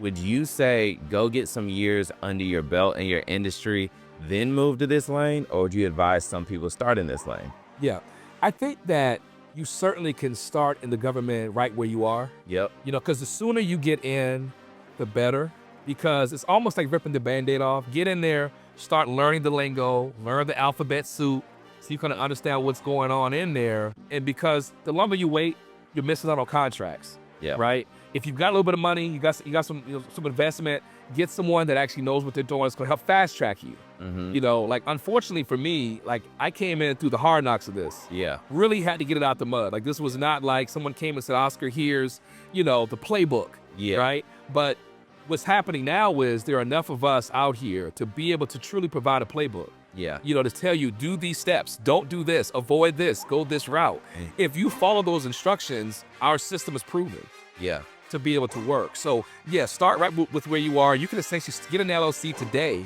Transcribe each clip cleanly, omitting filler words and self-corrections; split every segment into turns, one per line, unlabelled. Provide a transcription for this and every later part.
would you say go get some years under your belt in your industry, then move to this lane? Or would you advise some people start in this lane?
Yeah. I think that you certainly can start in the government right where you are.
Yep.
Because the sooner you get in, the better. Because it's almost like ripping the Band-Aid off. Get in there, start learning the lingo, learn the alphabet soup, so you kind of understand what's going on in there. And because the longer you wait, you're missing out on contracts.
Yeah.
Right? If you've got a little bit of money, you got some some investment, get someone that actually knows what they're doing. It's going to help fast track you. Like unfortunately for me, like I came in through the hard knocks of this.
Yeah.
Really had to get it out the mud. Like this was not like someone came and said, Oscar, here's, the playbook.
Yeah.
Right? But what's happening now is there are enough of us out here to be able to truly provide a playbook.
Yeah.
To tell you, do these steps, don't do this, avoid this, go this route. If you follow those instructions, our system is proven.
Yeah.
To be able to work. So yeah, start right with where you are. You can essentially get an LLC today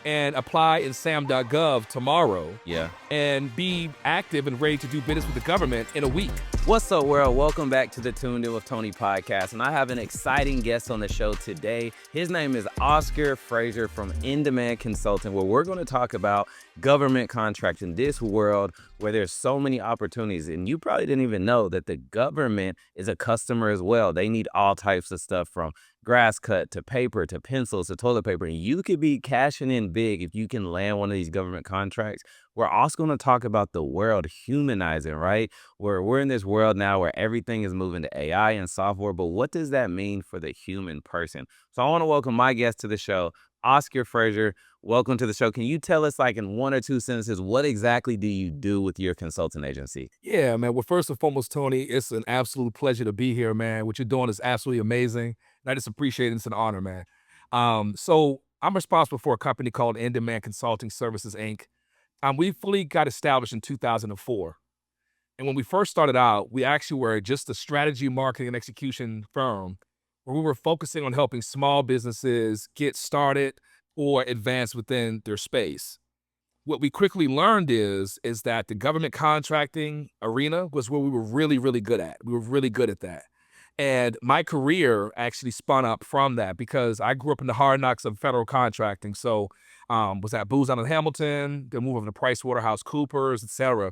and apply in SAM.gov tomorrow.
Yeah.
And be active and ready to do business with the government in a week.
What's up, world? Welcome back to the Tuned In with Tony podcast. And I have an exciting guest on the show today. His name is Oscar Frazier from In-Demand Consulting, where we're going to talk about government contracts in this world where there's so many opportunities. And you probably didn't even know that the government is a customer as well. They need all types of stuff from grass cut to paper to pencils to toilet paper. And you could be cashing in big if you can land one of these government contracts. We're also going to talk about the world humanizing, right? Where we're in this world now where everything is moving to AI and software. But what does that mean for the human person? So I want to welcome my guest to the show, Oscar Frazier. Welcome to the show. Can you tell us, like in one or two sentences, what exactly do you do with your consulting agency?
Yeah, man. Well, first and foremost, Tony, it's an absolute pleasure to be here, man. What you're doing is absolutely amazing. And I just appreciate it. It's an honor, man. So I'm responsible for a company called In-Demand Consulting Services, Inc. We fully got established in 2004. And when we first started out, we actually were just a strategy, marketing, and execution firm where we were focusing on helping small businesses get started or advance within their space. What we quickly learned is that the government contracting arena was where we were really, really good at. We were really good at that. And my career actually spun up from that because I grew up in the hard knocks of federal contracting. So was at Booz Allen Hamilton, then moved over to PricewaterhouseCoopers, et cetera.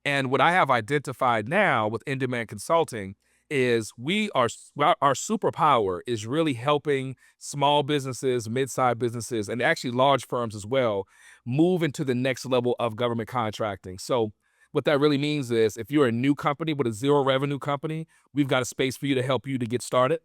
And what I have identified now with In-Demand Consulting is our superpower is really helping small businesses, mid-sized businesses, and actually large firms as well, move into the next level of government contracting. So what that really means is if you're a new company with a zero revenue company, we've got a space for you to help you to get started.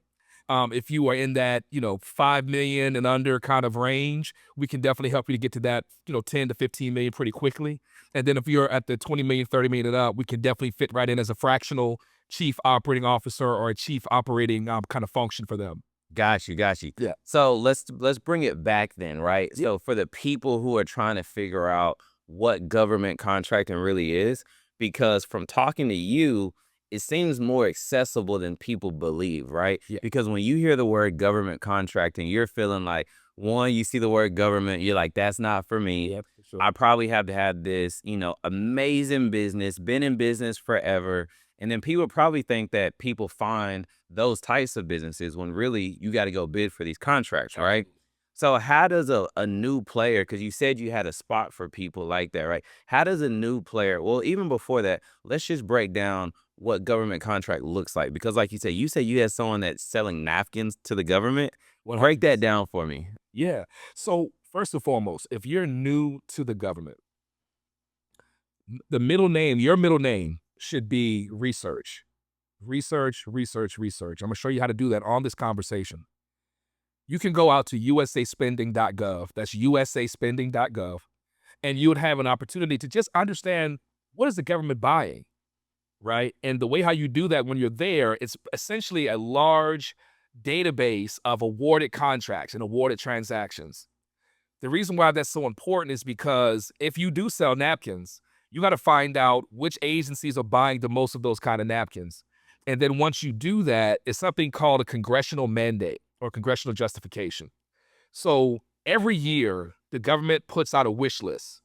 If you are in that, 5 million and under kind of range, we can definitely help you to get to that, 10 to 15 million pretty quickly. And then if you're at the 20 million, 30 million and up, we can definitely fit right in as a fractional chief operating officer or a chief operating kind of function for them.
Got you.
Yeah.
So let's bring it back then, right?
Yeah.
So for the people who are trying to figure out what government contracting really is, because from talking to you, it seems more accessible than people believe, right?
Yeah.
Because when you hear the word government contracting, you're feeling like, one, you see the word government, you're like, that's not for me.
Yep, for sure.
I probably have to have this, amazing business, been in business forever. And then people probably think that people find those types of businesses when really you got to go bid for these contracts, right? So how does a new player, because you said you had a spot for people like that, right? How does a new player, well, even before that, let's just break down what government contract looks like. Because like you said you had someone that's selling napkins to the government. Break that down for me.
Yeah. So first and foremost, if you're new to the government, your middle name should be research. Research. I'm going to show you how to do that on this conversation. You can go out to usaspending.gov. That's usaspending.gov. And you would have an opportunity to just understand what is the government buying, right? And the way how you do that when you're there, it's essentially a large database of awarded contracts and awarded transactions. The reason why that's so important is because if you do sell napkins, you got to find out which agencies are buying the most of those kind of napkins. And then once you do that, it's something called a congressional mandate or congressional justification. So every year, the government puts out a wish list.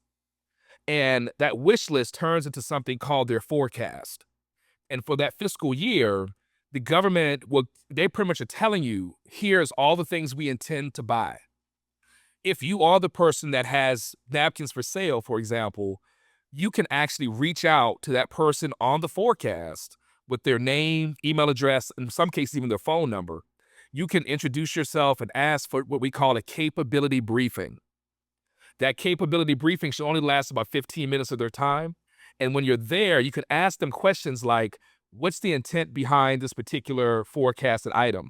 And that wish list turns into something called their forecast. And for that fiscal year, the government they pretty much are telling you, here's all the things we intend to buy. If you are the person that has napkins for sale, for example, you can actually reach out to that person on the forecast with their name, email address, in some cases, even their phone number. You can introduce yourself and ask for what we call a capability briefing. That capability briefing should only last about 15 minutes of their time. And when you're there, you can ask them questions like, what's the intent behind this particular forecasted item?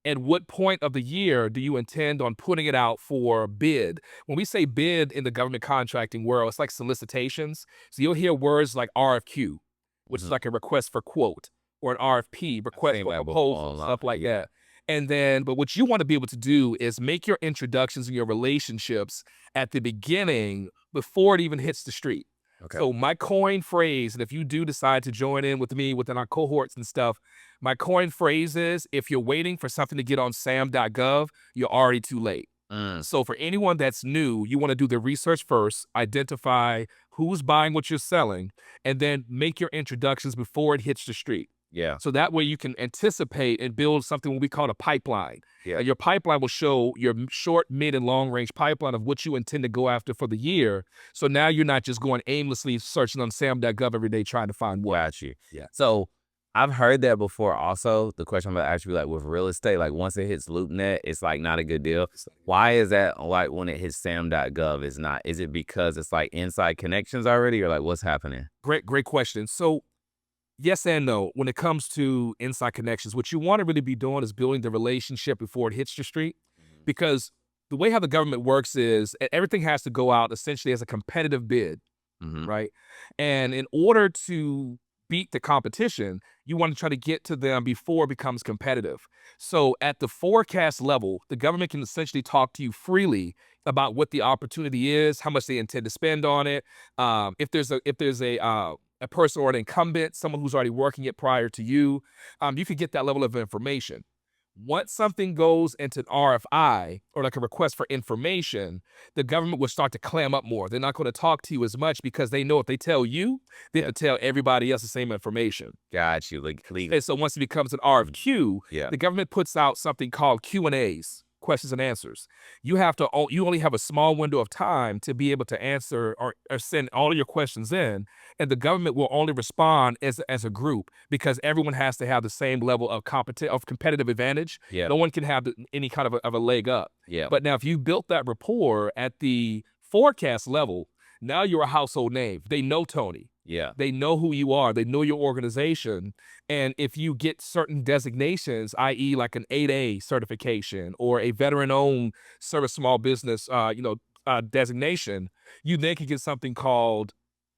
At what point of the year do you intend on putting it out for bid? When we say bid in the government contracting world, it's like solicitations. So you'll hear words like RFQ, which is like a request for quote, or an RFP, request for proposal, stuff like that. And then, but what you want to be able to do is make your introductions and your relationships at the beginning before it even hits the street.
Okay.
So my coin phrase, and if you do decide to join in with me within our cohorts and stuff, my coin phrase is, if you're waiting for something to get on SAM.gov, you're already too late. So for anyone that's new, you want to do the research first, identify who's buying what you're selling, and then make your introductions before it hits the street.
Yeah.
So that way you can anticipate and build something we call a pipeline.
Yeah.
And your pipeline will show your short, mid, and long range pipeline of what you intend to go after for the year. So now you're not just going aimlessly searching on SAM.gov every day trying to find what.
Got you.
Yeah.
So I've heard that before also. The question I'm about to ask you, like with real estate, like once it hits LoopNet, it's like not a good deal. Why is that like when it hits SAM.gov is not? Is it because it's like inside connections already, or like what's happening?
Great question. So yes and no. When it comes to inside connections, what you want to really be doing is building the relationship before it hits the street. Because the way how the government works is everything has to go out essentially as a competitive bid, right? And in order to beat the competition, you want to try to get to them before it becomes competitive. So at the forecast level, the government can essentially talk to you freely about what the opportunity is, how much they intend to spend on it. If there's a person or an incumbent, someone who's already working it prior to you, you can get that level of information. Once something goes into an RFI or like a request for information, the government will start to clam up more. They're not going to talk to you as much because they know if they tell you, they have to tell everybody else the same information.
Got you. Like,
and so once it becomes an RFQ, the government puts out something called Q&As, questions and answers. You only have a small window of time to be able to answer or send all of your questions in, and the government will only respond as a group because everyone has to have the same level of competitive advantage. No one can have any kind of a leg up. But now if you built that rapport at the forecast level, now you're a household name. They know Tony. They know who you are. They know your organization. And if you get certain designations, i.e. like an 8A certification or a veteran-owned service small business designation, you then can get something called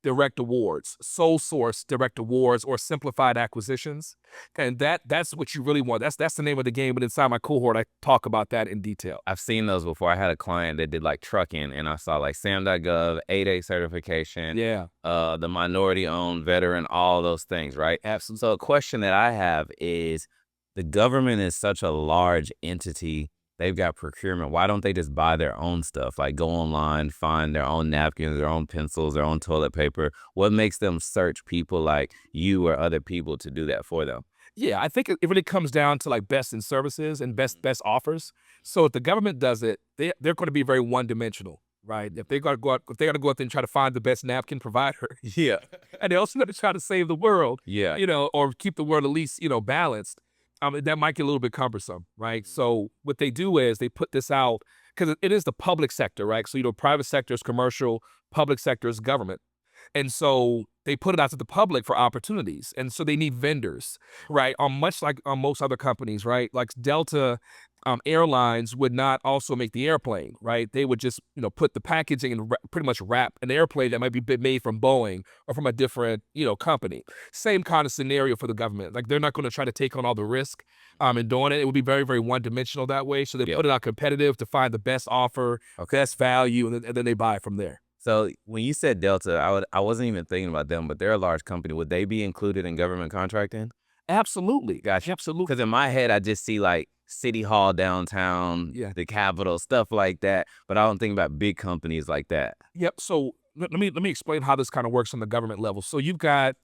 direct awards, sole source direct awards, or simplified acquisitions. And that's what you really want. That's the name of the game. But inside my cohort, I talk about that in detail.
I've seen those before. I had a client that did like trucking, and I saw like SAM.gov, 8A certification, the minority-owned veteran, all those things, right?
Absolutely.
So a question that I have is, the government is such a large entity. They've got procurement. Why don't they just buy their own stuff? Like go online, find their own napkins, their own pencils, their own toilet paper. What makes them search people like you or other people to do that for them?
Yeah, I think it really comes down to like best in services and best offers. So if the government does it, they're going to be very one-dimensional, right? If they got to go out there and try to find the best napkin provider, and they also got to try to save the world, or keep the world at least balanced. That might get a little bit cumbersome, right? So what they do is they put this out because it is the public sector, right? So, private sector is commercial, public sector is government. And so they put it out to the public for opportunities. And so they need vendors, right? Much like most other companies, right? Like Delta Airlines would not also make the airplane, right? They would just, put the packaging and pretty much wrap an airplane that might be made from Boeing or from a different, company. Same kind of scenario for the government. Like they're not going to try to take on all the risk in doing it. It would be very, very one-dimensional that way. So they put it out competitive to find the best offer, best value, and then they buy from there.
So when you said Delta, I wasn't even thinking about them, but they're a large company. Would they be included in government contracting?
Absolutely.
Gotcha.
Absolutely.
Because in my head, I just see like City Hall downtown, the Capitol, stuff like that. But I don't think about big companies like that.
Yep. So let me explain how this kind of works on the government level. So you've got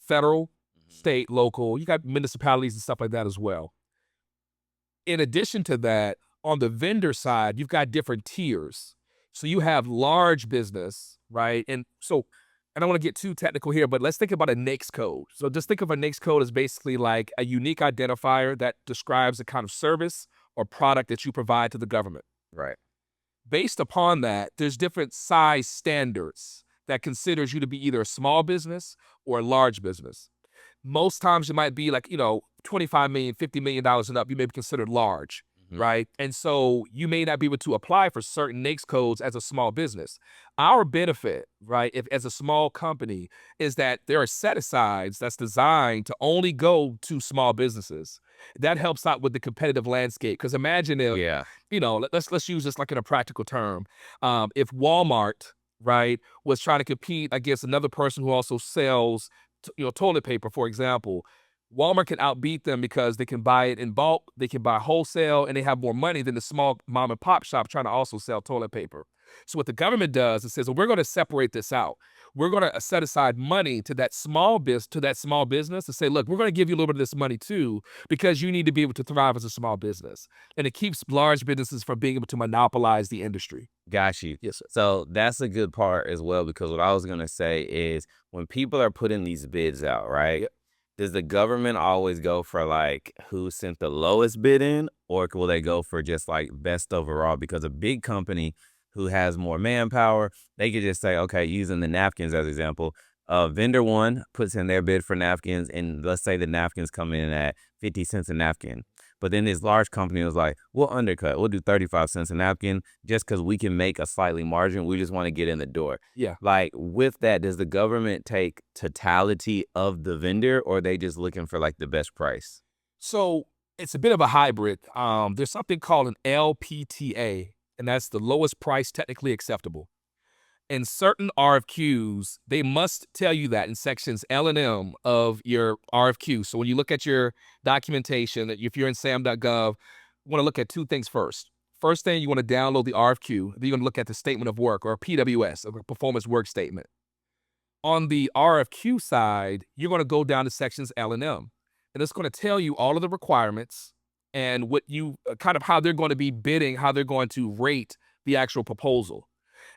federal, state, local, you got municipalities and stuff like that as well. In addition to that, on the vendor side, you've got different tiers. So you have large business, right? And so I don't want to get too technical here, but let's think about a NAICS code. So just think of a NAICS code as basically like a unique identifier that describes the kind of service or product that you provide to the government.
Right.
Based upon that, there's different size standards that considers you to be either a small business or a large business. Most times it might be like, 25 million, $50 million and up, you may be considered large, right? And so you may not be able to apply for certain NAICS codes as a small business. Our benefit, right, if as a small company, is that there are set-asides that's designed to only go to small businesses. That helps out with the competitive landscape. Because imagine if,
Yeah.
let's use this like in a practical term. If Walmart, right, was trying to compete against another person who also sells toilet paper, for example, Walmart can outbeat them because they can buy it in bulk, they can buy wholesale, and they have more money than the small mom and pop shop trying to also sell toilet paper. So what the government does is says, well, we're going to separate this out. We're going to set aside money to that small business to say, look, we're going to give you a little bit of this money too, because you need to be able to thrive as a small business. And it keeps large businesses from being able to monopolize the industry.
Got you.
Yes, sir.
So that's a good part as well, because what I was going to say is when people are putting these bids out, right?
Yep.
Does the government always go for like who sent the lowest bid in, or will they go for just like best overall? Because a big company who has more manpower, they could just say, okay, using the napkins as example, vendor one puts in their bid for napkins, and let's say the napkins come in at 50 cents a napkin. But then this large company was like, we'll undercut. We'll do 35 cents a napkin just because we can make a slightly margin. We just want to get in the door.
Yeah.
Like with that, does the government take totality of the vendor, or are they just looking for like the best price?
So it's a bit of a hybrid. There's something called an LPTA, and that's the lowest price technically acceptable. In certain RFQs, they must tell you that in sections L and M of your RFQ. So when you look at your documentation, if you're in SAM.gov, you want to look at two things first. First thing, you want to download the RFQ. Then you're going to look at the statement of work, or a PWS, or a performance work statement. On the RFQ side, you're going to go down to sections L and M, and it's going to tell you all of the requirements and what you kind of how they're going to be bidding, how they're going to rate the actual proposal.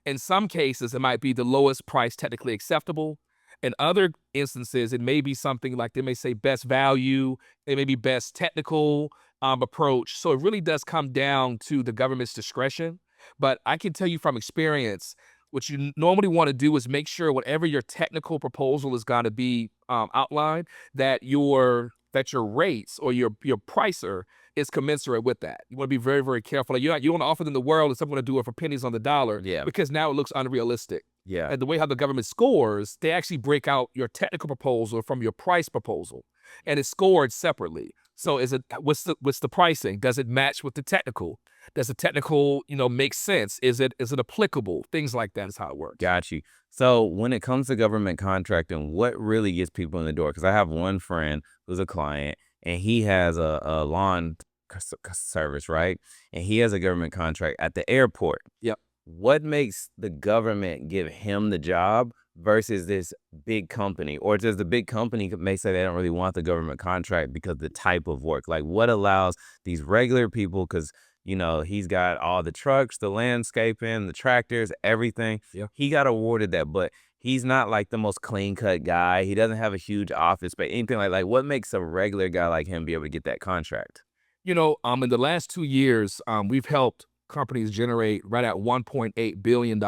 In some cases, it might be the lowest price technically acceptable. In other instances, it may be something like they may say best value, it may be best technical approach. So it really does come down to the government's discretion. But I can tell you from experience, what you normally want to do is make sure whatever your technical proposal is going to be outlined, that your rates or your pricer is commensurate with that. You want to be very, very careful. You don't want to offer them the world and someone to do it for pennies on the dollar,
Yeah.
because now it looks unrealistic.
Yeah.
And the way how the government scores, they actually break out your technical proposal from your price proposal, and it's scored separately. So what's the pricing? Does it match with the technical? Does the technical, make sense? Is it applicable? Things like that is how it works.
Got you. So when it comes to government contracting, what really gets people in the door? Because I have one friend who's a client, and he has a lawn service, right? And he has a government contract at the airport.
Yep.
What makes the government give him the job versus this big company? Or does the big company may say they don't really want the government contract because the type of work? Like what allows these regular people, because he's got all the trucks, the landscaping, the tractors, everything.
Yeah.
He got awarded that, but he's not like the most clean cut guy. He doesn't have a huge office, but anything like what makes a regular guy like him be able to get that contract?
In the last 2 years, we've helped companies generate right at $1.8 billion,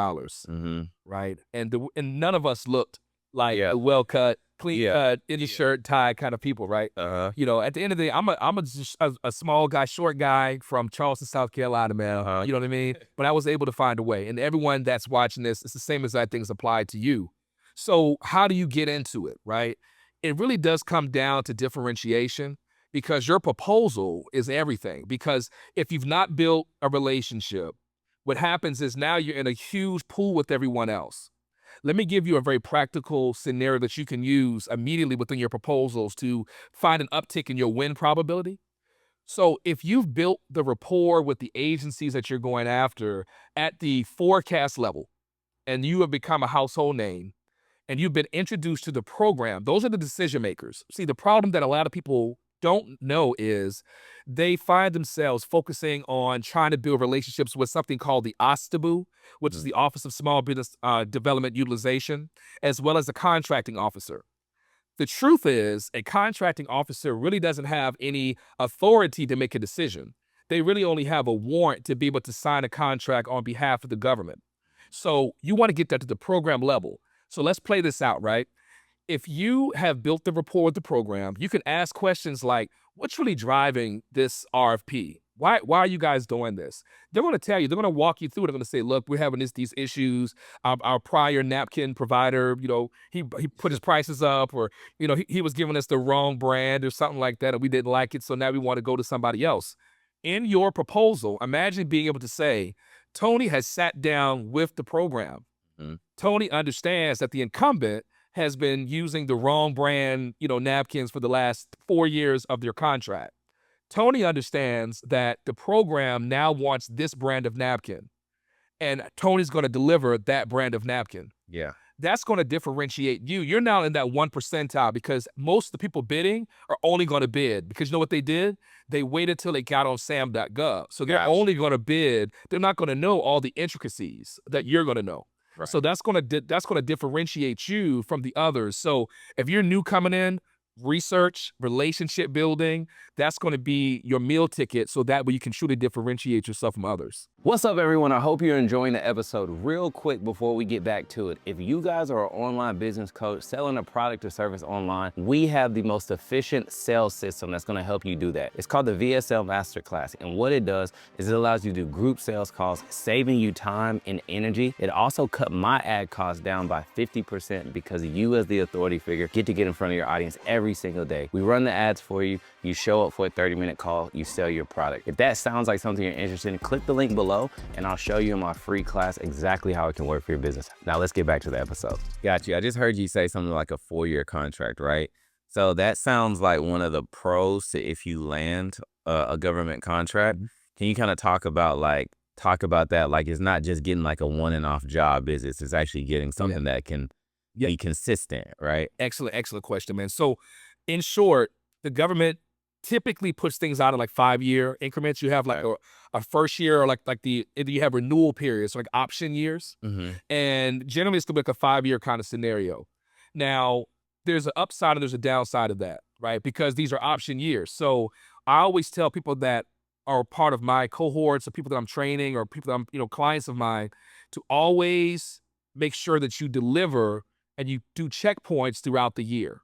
right? And none of us looked like a well-cut, clean-cut, any shirt, tie kind of people, right? At the end of the day, I'm just a small guy, short guy from Charleston, South Carolina, man. You know what I mean? But I was able to find a way. And everyone that's watching this, it's the same as I think is applied to you. So how do you get into it, right? It really does come down to differentiation, because your proposal is everything. Because if you've not built a relationship, what happens is now you're in a huge pool with everyone else. Let me give you a very practical scenario that you can use immediately within your proposals to find an uptick in your win probability. So if you've built the rapport with the agencies that you're going after at the forecast level, and you have become a household name, and you've been introduced to the program, those are the decision makers. See, the problem that a lot of people don't know is they find themselves focusing on trying to build relationships with something called the OSTABU, which is the Office of Small Business Development Utilization, as well as the contracting officer. The truth is, a contracting officer really doesn't have any authority to make a decision. They really only have a warrant to be able to sign a contract on behalf of the government. So you want to get that to the program level. So let's play this out, right? If you have built the rapport with the program, you can ask questions like, what's really driving this RFP? Why are you guys doing this? They're going to tell you, they're going to walk you through it. They're going to say, look, we're having these issues. Our prior napkin provider, he put his prices up, or, he was giving us the wrong brand or something like that, and we didn't like it. So now we want to go to somebody else. In your proposal, imagine being able to say, Tony has sat down with the program. Tony understands that the incumbent has been using the wrong brand, napkins for the last 4 years of their contract. Tony understands that the program now wants this brand of napkin, and Tony's going to deliver that brand of napkin.
Yeah.
That's going to differentiate you. You're now in that 1 percentile, because most of the people bidding are only going to bid because you know what they did? They waited till they got on SAM.gov. So they're only going to bid. They're not going to know all the intricacies that you're going to know. Right. So that's going to differentiate you from the others. So if you're new coming in, research, relationship building, that's going to be your meal ticket, so that way you can truly differentiate yourself from others.
What's up, everyone? I hope you're enjoying the episode. Real quick before we get back to it, if you guys are an online business coach selling a product or service online, we have the most efficient sales system that's going to help you do that. It's called the VSL Masterclass, and what it does is it allows you to do group sales calls, saving you time and energy. It also cut my ad costs down by 50% because you, as the authority figure, get to get in front of your audience every single day. We run the ads for you. You show up for a 30-minute call, you sell your product. If that sounds like something you're interested in, click the link below and I'll show you in my free class exactly how it can work for your business. Now let's get back to the episode. Got you. I just heard you say something like a 4-year contract, right? So that sounds like one of the pros to if you land a government contract. Can you kind of talk about that? Like, it's not just getting like a one and off job, it's actually getting something that can be consistent, right?
Excellent question, man. So in short, the government typically puts things out in like 5-year increments. You have like a first year, or you have renewal periods, so like option years. And generally it's gonna be like a 5-year kind of scenario. Now, there's an upside and there's a downside of that, right? Because these are option years. So I always tell people that are part of my cohorts, or people that I'm training, or people that I'm, clients of mine, to always make sure that you deliver and you do checkpoints throughout the year.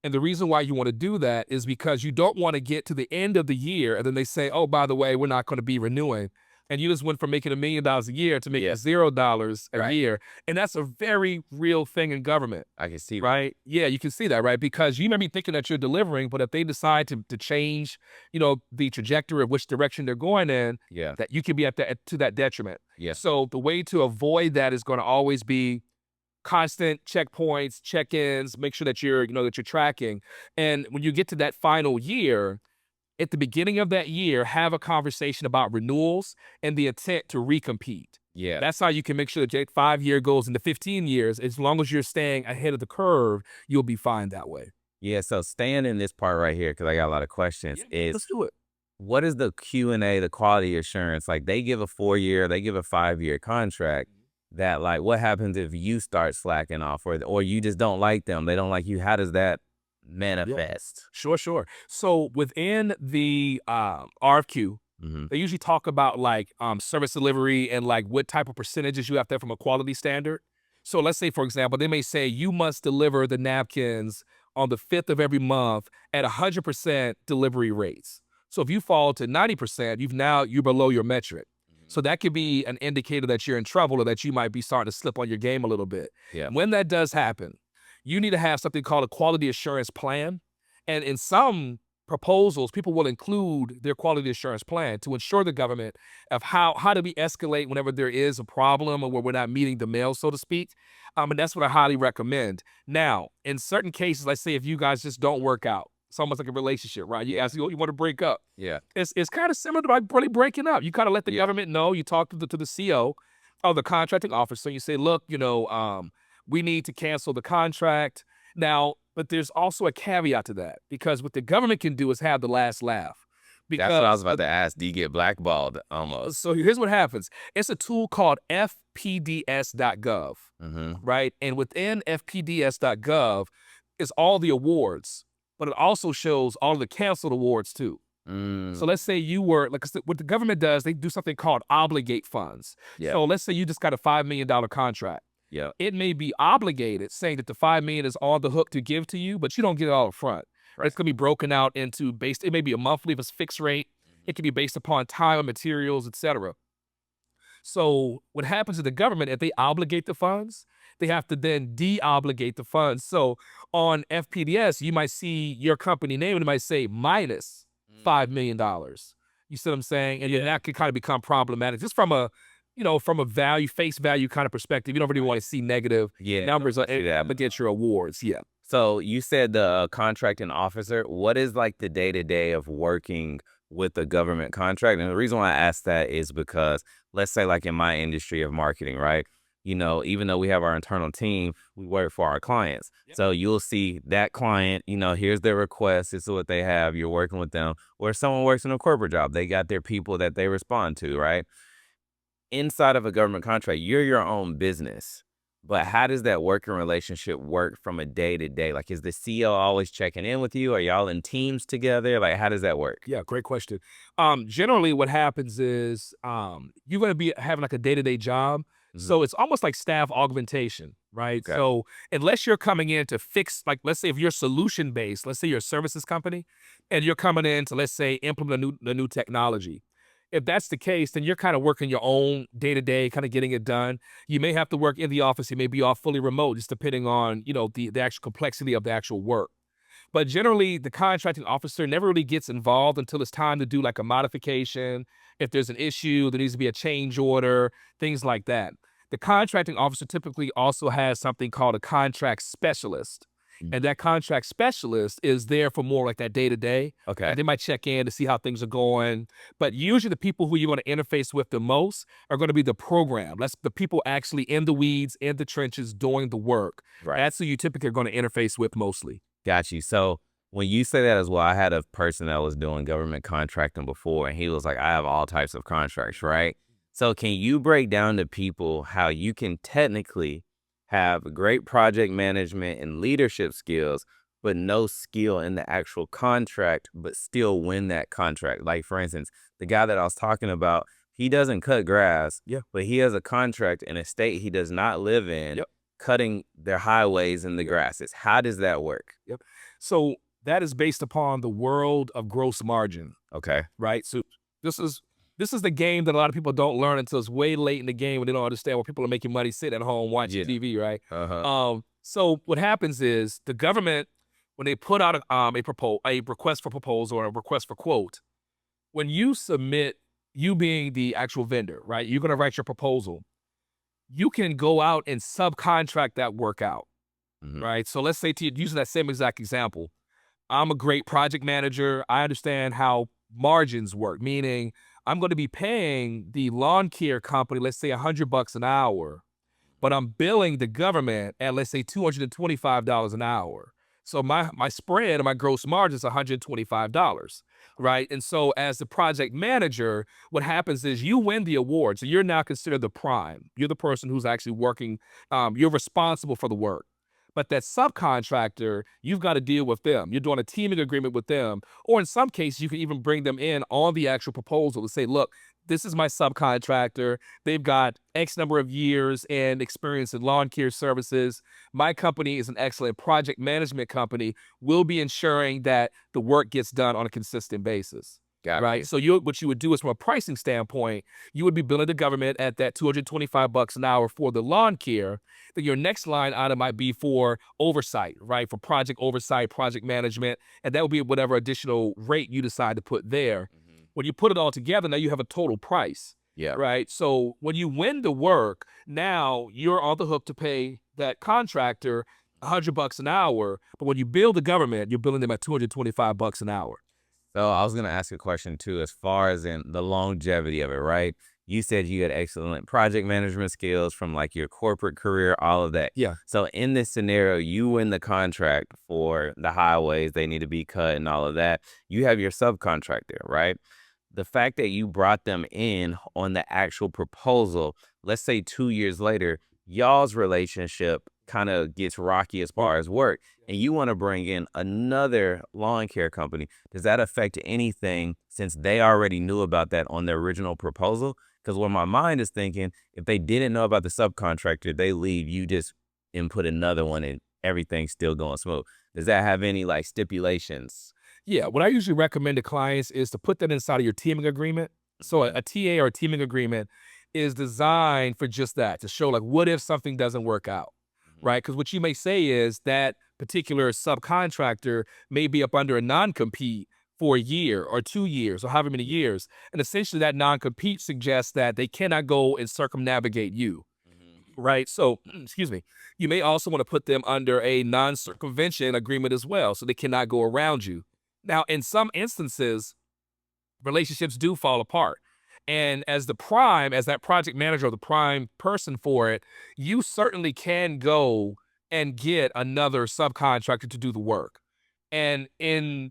And the reason why you want to do that is because you don't want to get to the end of the year and then they say, oh, by the way, we're not going to be renewing. And you just went from making $1 million a year to making $0 a year. And that's a very real thing in government.
I can see that.
Right? Yeah, you can see that, right? Because you may be thinking that you're delivering, but if they decide to change, the trajectory of which direction they're going in, that you can be to that detriment. So the way to avoid that is going to always be constant checkpoints, check-ins, make sure that you're tracking. And when you get to that final year, at the beginning of that year, have a conversation about renewals and the intent to recompete. That's how you can make sure that your 5-year goes into 15 years. As long as you're staying ahead of the curve, you'll be fine that way.
So staying in this part right here, because I got a lot of questions,
let's do it.
What is the Q&A, the quality assurance? Like, they give a 4-year, they give a 5-year contract. That, like, what happens if you start slacking off, or you just don't like them? They don't like you. How does that manifest?
Sure. So within the RFQ, they usually talk about like service delivery and like what type of percentages you have to have from a quality standard. So let's say, for example, they may say you must deliver the napkins on the 5th of every month at 100% delivery rates. So if you fall to 90%, you're below your metric. So that could be an indicator that you're in trouble, or that you might be starting to slip on your game a little bit. When that does happen, you need to have something called a quality assurance plan. And in some proposals, people will include their quality assurance plan to ensure the government of how do we escalate whenever there is a problem or where we're not meeting the mail, so to speak. And that's what I highly recommend. Now, in certain cases, let's say if you guys just don't work out, it's almost like a relationship, right? You ask, you want to break up. It's kind of similar to like really breaking up. You kind of let the government know. You talk to the CO or the contracting officer. You say, look, we need to cancel the contract. Now, but there's also a caveat to that, because what the government can do is have the last laugh.
That's what I was
Because
about to ask. Do you get blackballed almost?
so here's what happens. It's a tool called fpds.gov,
Mm-hmm.
right? And within fpds.gov is all the awards, but it also shows all of the canceled awards too. So let's say you were, like I said, what the government does, they do something called obligate funds.
Yeah.
So let's say you just got a $5 million contract.
Yeah.
It may be obligated, saying that the $5 million is on the hook to give to you, but you don't get it all up front.
Right.
It's going to be broken out into it may be a monthly if it's fixed rate. It can be based upon time and materials, etc. So what happens to the government, if they obligate the funds, they have to then de-obligate the funds. So on FPDS, you might see your company name and it might say minus $5 million. You see what I'm saying? And that can kind of become problematic just from a, from a face value kind of perspective. You don't really want to see negative numbers against your awards. Yeah.
So you said the contracting officer. What is like the day-to-day of working with a government contract? And the reason why I ask that is because, let's say like in my industry of marketing, right? Even though we have our internal team, we work for our clients. Yep. So you'll see that client, here's their request. This is what they have. You're working with them. Or someone works in a corporate job. They got their people that they respond to, right? Inside of a government contract, you're your own business. But how does that working relationship work from a day-to-day? Like, is the CEO always checking in with you? Are y'all in teams together? Like, how does that work?
Yeah, great question. Generally, what happens is you're going to be having like a day-to-day job. So it's almost like staff augmentation, right? Okay. So unless you're coming in to fix, like, let's say if you're solution-based, let's say you're a services company, and you're coming in to, let's say, implement a new technology. If that's the case, then you're kind of working your own day-to-day, kind of getting it done. You may have to work in the office. You may be off fully remote, just depending on, the actual complexity of the actual work. But generally, the contracting officer never really gets involved until it's time to do like a modification. If there's an issue, there needs to be a change order, things like that. The contracting officer typically also has something called a contract specialist. And that contract specialist is there for more like that day-to-day.
Okay.
And they might check in to see how things are going. But usually the people who you want to interface with the most are going to be the program. That's the people actually in the weeds, in the trenches, doing the work.
Right.
That's who you typically are going to interface with mostly.
Got you. So when you say that as well, I had a person that was doing government contracting before, and he was like, I have all types of contracts, right? So can you break down to people how you can technically have great project management and leadership skills, but no skill in the actual contract, but still win that contract? Like, for instance, the guy that I was talking about, he doesn't cut grass, but he has a contract in a state he does not live in, cutting their highways and the grasses. How does that work?
So that is based upon the world of gross margin.
Okay.
Right? So this is the game that a lot of people don't learn until it's way late in the game when they don't understand where people are making money sitting at home watching TV, right? So what happens is the government, when they put out a request for proposal or a request for quote, when you submit, you being the actual vendor, right? You're going to write your proposal. You can go out and subcontract that work out, right? So let's say, using that same exact example, I'm a great project manager. I understand how margins work, meaning I'm going to be paying the lawn care company, let's say $100 an hour, but I'm billing the government at, let's say, $225 an hour. So my spread or my gross margin is $125, right? And so as the project manager, what happens is you win the award. So you're now considered the prime. You're the person who's actually working. You're responsible for the work. But that subcontractor, you've got to deal with them. You're doing a teaming agreement with them. Or in some cases, you can even bring them in on the actual proposal to say, look, this is my subcontractor. They've got X number of years and experience in lawn care services. My company is an excellent project management company. We'll be ensuring that the work gets done on a consistent basis. Right. So what you would do is, from a pricing standpoint, you would be billing the government at that $225 an hour for the lawn care. Then your next line item might be for oversight, right? For project oversight, project management, and that would be whatever additional rate you decide to put there. When you put it all together, now you have a total price. Right. So when you win the work, now you're on the hook to pay that contractor $100 an hour. But when you bill the government, you're billing them at $225 an hour.
So I was going to ask a question too, as far as in the longevity of it, right? You said you had excellent project management skills from like your corporate career, all of that.
Yeah.
So in this scenario, you win the contract for the highways, they need to be cut and all of that. You have your subcontractor, right? The fact that you brought them in on the actual proposal, let's say 2 years later, y'all's relationship kind of gets rocky as far as work, and you want to bring in another lawn care company. Does that affect anything since they already knew about that on the original proposal? Because what my mind is thinking, if they didn't know about the subcontractor, they leave, you just input another one and everything's still going smooth. Does that have any like stipulations?
Yeah, what I usually recommend to clients is to put that inside of your teaming agreement. So a TA or a teaming agreement is designed for just that, to show like, what if something doesn't work out, right? Because what you may say is that particular subcontractor may be up under a non-compete for a year or 2 years or however many years. And essentially that non-compete suggests that they cannot go and circumnavigate you, right? So, excuse me, you may also want to put them under a non-circumvention agreement as well, so they cannot go around you. Now, in some instances, relationships do fall apart. And as that project manager or the prime person for it, you certainly can go and get another subcontractor to do the work. And in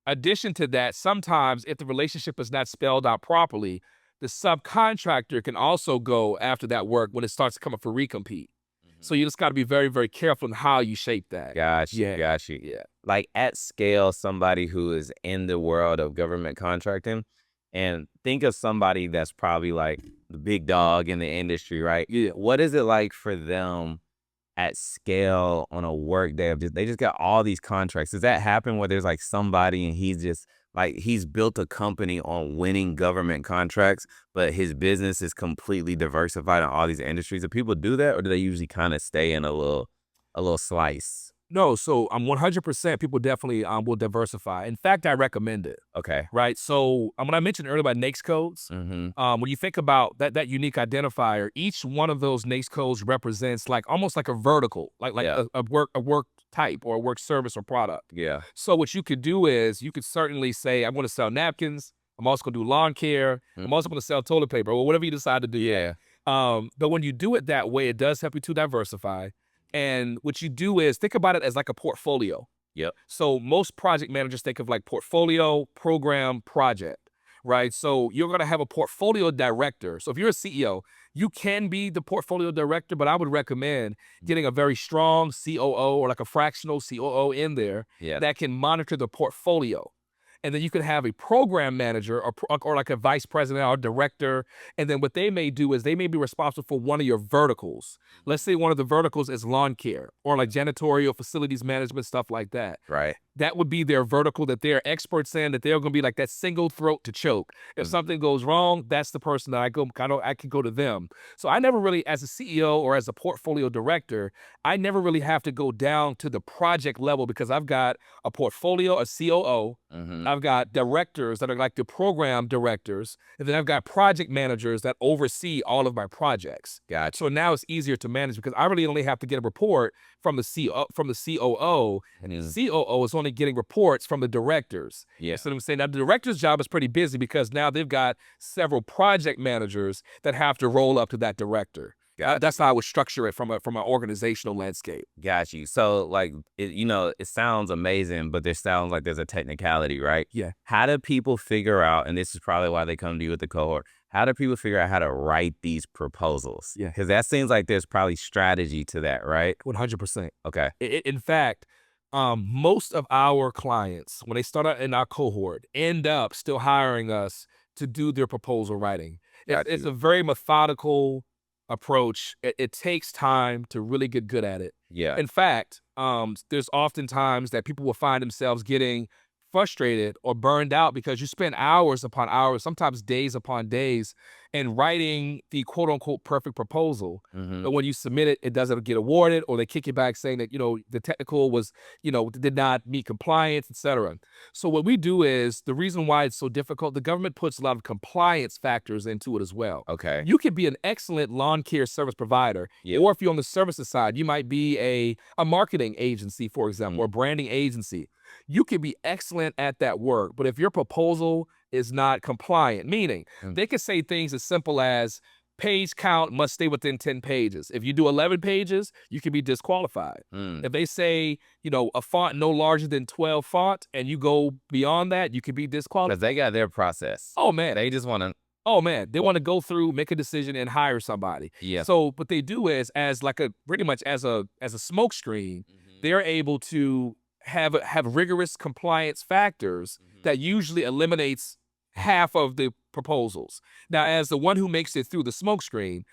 addition to that, sometimes if the relationship is not spelled out properly, the subcontractor can also go after that work when it starts to come up for recompete. So you just got to be very, very careful in how you shape that.
Got you,
Yeah.
got you.
Yeah.
Like at scale, somebody who is in the world of government contracting, and think of somebody that's probably like the big dog in the industry, right?
Yeah.
What is it like for them at scale on a work day of they just got all these contracts? Does that happen where there's like somebody and he's just like he's built a company on winning government contracts, but his business is completely diversified in all these industries? Do people do that, or do they usually kind of stay in a little slice?
No, so I'm 100% people definitely will diversify. In fact, I recommend it,
Okay.
right? So when I mentioned earlier about NAICS codes, when you think about that unique identifier, each one of those NAICS codes represents like almost like a vertical, like
Yeah.
a work type or a work service or product.
Yeah.
So what you could do is you could certainly say, I'm going to sell napkins. I'm also going to do lawn care. I'm also going to sell toilet paper or whatever you decide to do.
Yeah.
But when you do it that way, it does help you to diversify. And what you do is think about it as like a portfolio.
Yep.
So most project managers think of like portfolio, program, project, right? So you're going to have a portfolio director. So if you're a CEO, you can be the portfolio director, but I would recommend getting a very strong COO or like a fractional COO in there that can monitor the portfolio. And then you could have a program manager or like a vice president or director. And then what they may do is they may be responsible for one of your verticals. Let's say one of the verticals is lawn care or like janitorial facilities management, stuff like that.
Right.
That would be their vertical that they're experts in, that they're going to be like that single throat to choke. If something goes wrong, that's the person that I can go to them. So I never really, as a CEO or as a portfolio director, I never really have to go down to the project level because I've got a portfolio, a COO. I've got directors that are like the program directors, and then I've got project managers that oversee all of my projects.
Gotcha.
So now it's easier to manage because I really only have to get a report from the COO, and the COO is only getting reports from the directors.
Yeah.
So I'm saying now the director's job is pretty busy because now they've got several project managers that have to roll up to that director. That's how I would structure it from an organizational landscape.
Got you. So like it sounds amazing, but there sounds like there's a technicality, right?
Yeah.
How do people figure out, and this is probably why they come to you with the cohort, how do people figure out how to write these proposals?
Yeah.
Because that seems like there's probably strategy to that, right?
100%.
Okay.
In fact, most of our clients, when they start out in our cohort, end up still hiring us to do their proposal writing. It's a very methodical approach. It takes time to really get good at it.
Yeah.
In fact, there's often times that people will find themselves getting frustrated or burned out because you spend hours upon hours, sometimes days upon days, in writing the quote unquote perfect proposal. But when you submit it, it doesn't get awarded, or they kick you back saying that, the technical was, did not meet compliance, etc. So what we do is, the reason why it's so difficult, the government puts a lot of compliance factors into it as well.
Okay.
You could be an excellent lawn care service provider, or if you're on the services side, you might be a marketing agency, for example, or branding agency. You can be excellent at that work, but if your proposal is not compliant, meaning they could say things as simple as page count must stay within 10 pages. If you do 11 pages, you can be disqualified. If they say, a font no larger than 12 font and you go beyond that, you can be disqualified.
Because they got their process.
Oh, man.
They just want to.
Oh, man. They want to go through, make a decision, and hire somebody.
Yeah.
So what they do is, pretty much as a smoke screen, they're able to have rigorous compliance factors that usually eliminates half of the proposals. Now, as the one who makes it through the smoke screen,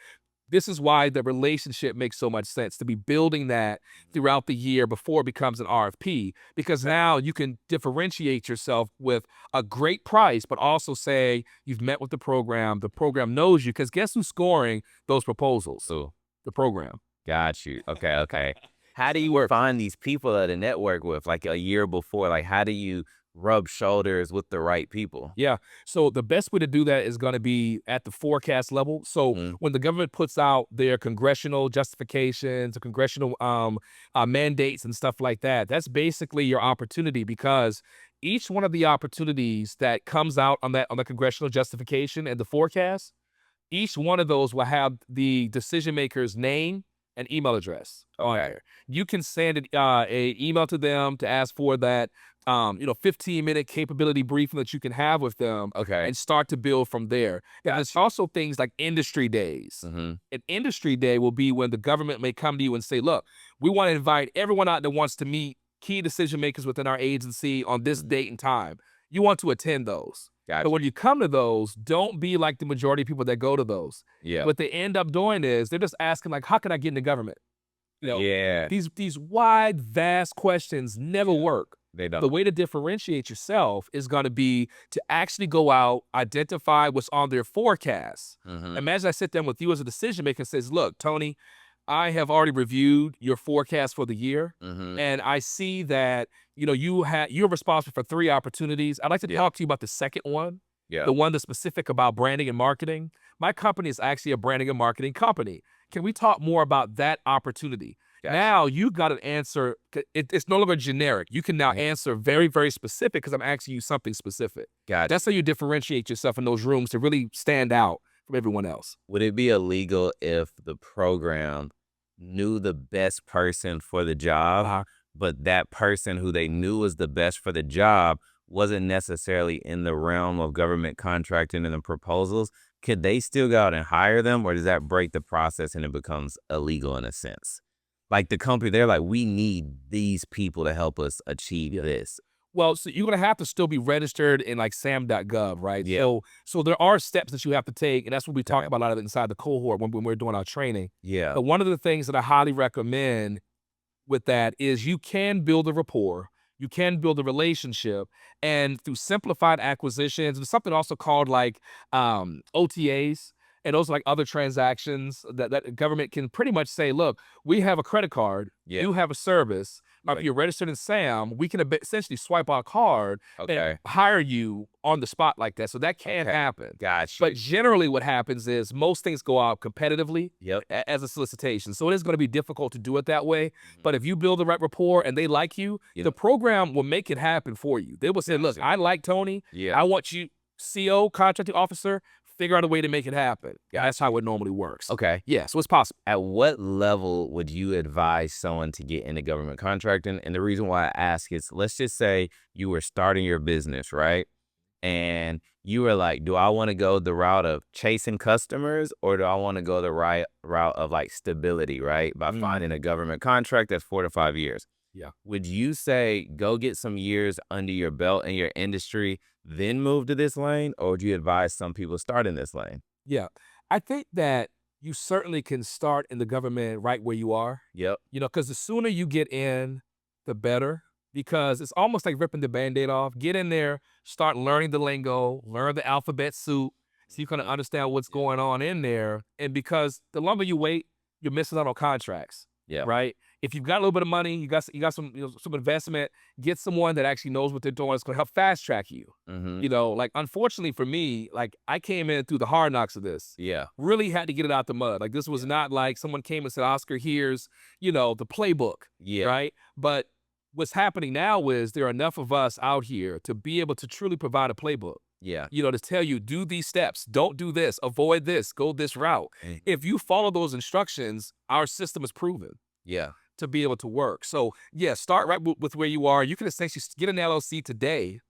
this is why the relationship makes so much sense, to be building that throughout the year before it becomes an RFP, because now you can differentiate yourself with a great price, but also say you've met with the program knows you, because guess who's scoring those proposals?
So
The program.
got you. Okay. How do you find these people to network with, like a year before? Like, how do you rub shoulders with the right people?
Yeah. So the best way to do that is going to be at the forecast level. So when the government puts out their congressional justifications, the congressional mandates and stuff like that, that's basically your opportunity, because each one of the opportunities that comes out on the congressional justification and the forecast, each one of those will have the decision maker's name and email address.
Okay.
You can send an email to them to ask for that 15-minute capability briefing that you can have with them, and start to build from there. There's also things like industry days. An industry day will be when the government may come to you and say, look, we want to invite everyone out that wants to meet key decision makers within our agency on this date and time. You want to attend those.
Gotcha.
But when you come to those, don't be like the majority of people that go to those.
Yeah.
What they end up doing is they're just asking, like, how can I get into government?
Yeah.
These wide, vast questions never work.
They don't.
The way to differentiate yourself is going to be to actually go out, identify what's on their forecast. Imagine I sit down with you as a decision maker and says, look, Tony, I have already reviewed your forecast for the year, and I see that you're responsible for 3 opportunities. I'd like to talk to you about the second one, the one that's specific about branding and marketing. My company is actually a branding and marketing company. Can we talk more about that opportunity? Gotcha. Now you got an answer. It's no longer generic. You can now answer very, very specific, because I'm asking you something specific.
Gotcha.
That's how you differentiate yourself in those rooms to really stand out from everyone else.
Would it be illegal if the program knew the best person for the job, but that person who they knew was the best for the job wasn't necessarily in the realm of government contracting and the proposals? Could they still go out and hire them, or does that break the process and it becomes illegal in a sense? Like the company, they're like, we need these people to help us achieve this.
Well, so you're going to have to still be registered in like SAM.gov, right?
Yeah.
So there are steps that you have to take, and that's what we talk about a lot of it inside the cohort when we're doing our training.
Yeah.
But one of the things that I highly recommend with that is you can build a rapport, you can build a relationship, and through simplified acquisitions, there's something also called like OTAs. And those are like other transactions that government can pretty much say, look, we have a credit card, you have a service. If you're registered in SAM, we can essentially swipe our card and hire you on the spot like that. So that can happen.
Gotcha.
But generally what happens is most things go out competitively as a solicitation. So it is going to be difficult to do it that way. But if you build the right rapport and they like you, the program will make it happen for you. They will say, look, I like Tony. I want you, CO, contracting officer, figure out a way to make it happen. That's how it normally works.
Okay.
Yeah, so it's possible.
At what level would you advise someone to get into government contracting? And the reason why I ask is, let's just say you were starting your business, right? And you were like, do I want to go the route of chasing customers, or do I want to go the right route of like stability, right? By finding a government contract that's 4 to 5 years.
Yeah.
Would you say go get some years under your belt in your industry, then move to this lane, or would you advise some people start in this lane?
Yeah. I think that you certainly can start in the government right where you are.
Yep.
Because the sooner you get in, the better, because it's almost like ripping the Band-Aid off. Get in there, start learning the lingo, learn the alphabet soup, so you kind of understand what's going on in there. And because the longer you wait, you're missing out on contracts.
Yeah.
Right. If you've got a little bit of money, you got some some investment, get someone that actually knows what they're doing. It's going to help fast track you. Like unfortunately for me, like I came in through the hard knocks of this.
Yeah.
Really had to get it out the mud. Like this was not like someone came and said, Oscar, here's, the playbook.
Yeah.
Right. But what's happening now is there are enough of us out here to be able to truly provide a playbook.
Yeah.
to tell you, do these steps, don't do this, avoid this, go this route. If you follow those instructions, our system is proven
Yeah.
to be able to work. So yeah, start right with where you are. You can essentially get an LLC today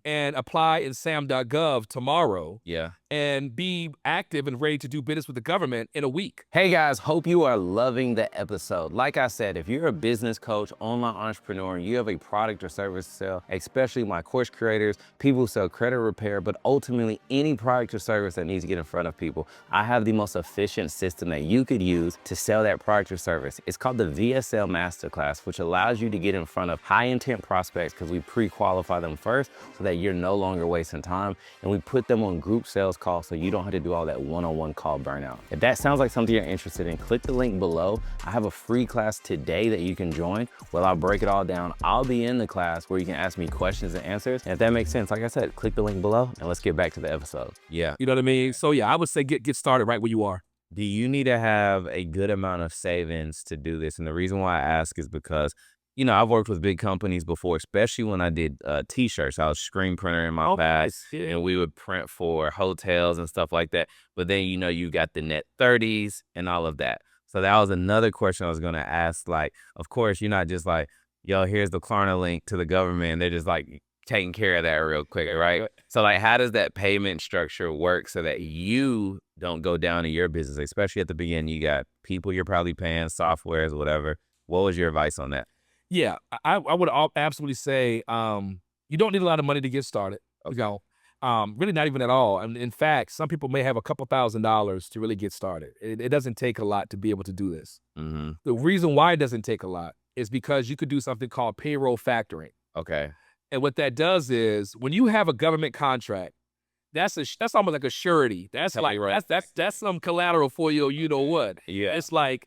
and apply in SAM.gov tomorrow.
Yeah.
And be active and ready to do business with the government in a week.
Hey guys, hope you are loving the episode. Like I said, if you're a business coach, online entrepreneur, and you have a product or service to sell, especially my course creators, people who sell credit repair, but ultimately any product or service that needs to get in front of people, I have the most efficient system that you could use to sell that product or service. It's called the VSL Masterclass, which allows you to get in front of high intent prospects because we pre-qualify them first so that you're no longer wasting time. And we put them on group sales call so you don't have to do all that one-on-one call burnout. If that sounds like something you're interested in, click the link below. I have a free class today that you can join where I'll break it all down. I'll be in the class where you can ask me questions and answers. And if that makes sense, like I said, click the link below and let's get back to the episode. Yeah.
You know what I mean? So yeah, I would say get started right where you are.
Do you need to have a good amount of savings to do this? And the reason why I ask is because I've worked with big companies before, especially when I did t-shirts. I was screen printer in my past, and we would print for hotels and stuff like that. But then, you got the net 30s and all of that. So that was another question I was going to ask. Like, of course, you're not just like, yo, here's the Klarna link to the government. They're just like taking care of that real quick, right? So like, how does that payment structure work so that you don't go down in your business, especially at the beginning? You got people you're probably paying, softwares, whatever. What was your advice on that?
Yeah, I would absolutely say you don't need a lot of money to get started. Okay. Really not even at all. And in fact, some people may have a couple $1,000s to really get started. It doesn't take a lot to be able to do this. The reason why it doesn't take a lot is because you could do something called payroll factoring.
Okay.
And what that does is when you have a government contract, that's almost like a surety. That's like that's some collateral for your what.
Yeah.
It's like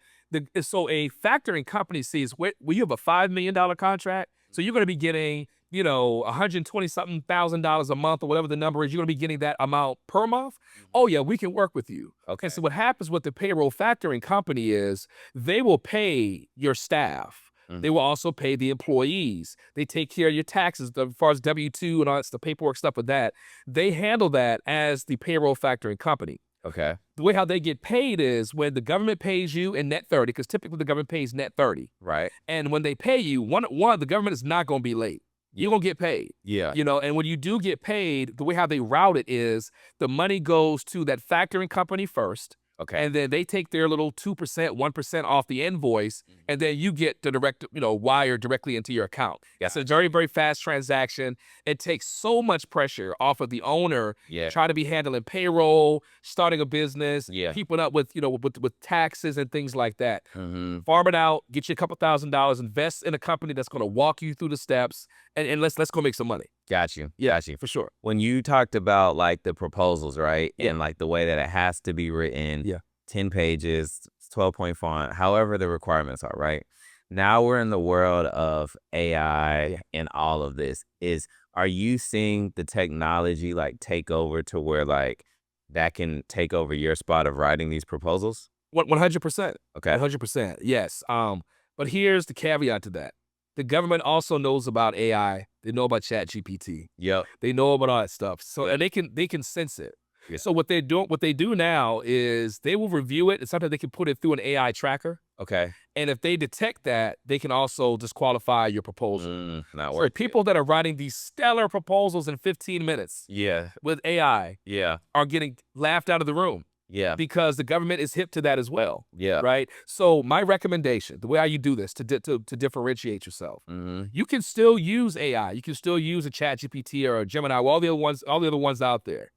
so a factoring company sees where you have a $5 million contract, so you're going to be getting $120-something thousand a month or whatever the number is. You're going to be getting that amount per month. Oh yeah, we can work with you.
Okay.
And so what happens with the payroll factoring company is they will pay your staff. They will also pay the employees. They take care of your taxes as far as W-2 and all that, the paperwork stuff with that. They handle that as the payroll factoring company.
Okay.
The way how they get paid is when the government pays you in net 30, because typically the government pays net 30.
Right.
And when they pay you, one, the government is not going to be late. You're going to get paid.
Yeah.
And when you do get paid, the way how they route it is the money goes to that factoring company first.
Okay.
And then they take their little 2%, 1% off the invoice, and then you get the direct, wire directly into your account.
Yeah.
It's a very, very fast transaction. It takes so much pressure off of the owner trying to be handling payroll, starting a business, keeping up with, with taxes and things like that. Farm it out, get you a couple $1,000s, invest in a company that's going to walk you through the steps, and let's go make some money.
Got you.
Yeah,
Got you.
For sure.
When you talked about like the proposals, right? And like the way that it has to be written, 10 pages, 12-point font, however the requirements are, right? Now we're in the world of AI and all of this. Are you seeing the technology like take over to where like that can take over your spot of writing these proposals?
100%.
Okay.
100%. Yes. But here's the caveat to that. The government also knows about AI. They know about ChatGPT.
Yep.
They know about all that stuff. So and they can sense it. Yeah. So what they do now is they will review it, and sometimes they can put it through an AI tracker.
Okay.
And if they detect that, they can also disqualify your proposal.
Not
so people that are writing these stellar proposals in 15 minutes with AI are getting laughed out of the room.
Yeah.
Because the government is hip to that as well.
Yeah.
Right. So my recommendation, the way how you do this to differentiate yourself, you can still use AI. You can still use a ChatGPT or a Gemini, all the other ones out there.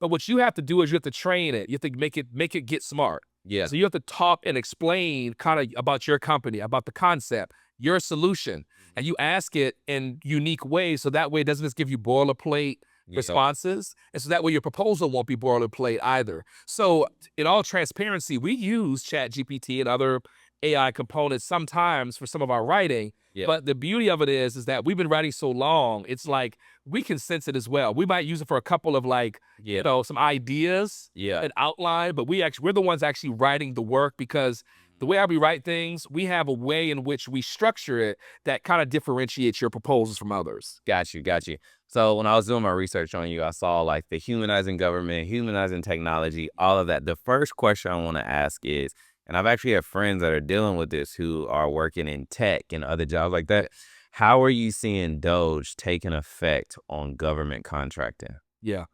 But what you have to do is you have to train it. You have to make it get smart.
Yeah.
So you have to talk and explain kind of about your company, about the concept, your solution, and you ask it in unique ways. So that way it doesn't just give you boilerplate responses. And so that way your proposal won't be boilerplate either. So in all transparency, we use ChatGPT and other AI components sometimes for some of our writing. But the beauty of it is that we've been writing so long, it's like we can sense it as well. We might use it for a couple of like, some ideas and outline, but we're the ones actually writing the work because The way we write things, we have a way in which we structure it that kind of differentiates your proposals from others.
Got you, got you. So when I was doing my research on you, I saw like the humanizing government, humanizing technology, all of that. The first question I want to ask is, and I've actually had friends that are dealing with this who are working in tech and other jobs like that. How are you seeing Doge taking effect on government contracting?
Yeah.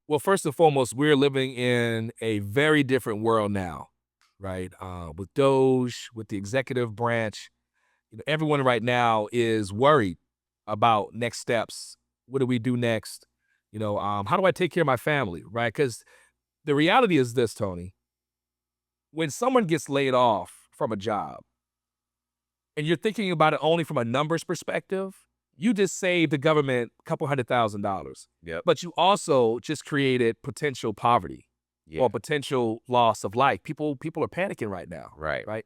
Well, first and foremost, we're living in a very different world now, right? With Doge, with the executive branch, everyone right now is worried about next steps. What do we do next? How do I take care of my family, right? Because the reality is this, Tony. When someone gets laid off from a job, and you're thinking about it only from a numbers perspective, you just saved the government a couple $100,000.
Yep.
But you also just created potential poverty or potential loss of life. People are panicking right now.
Right.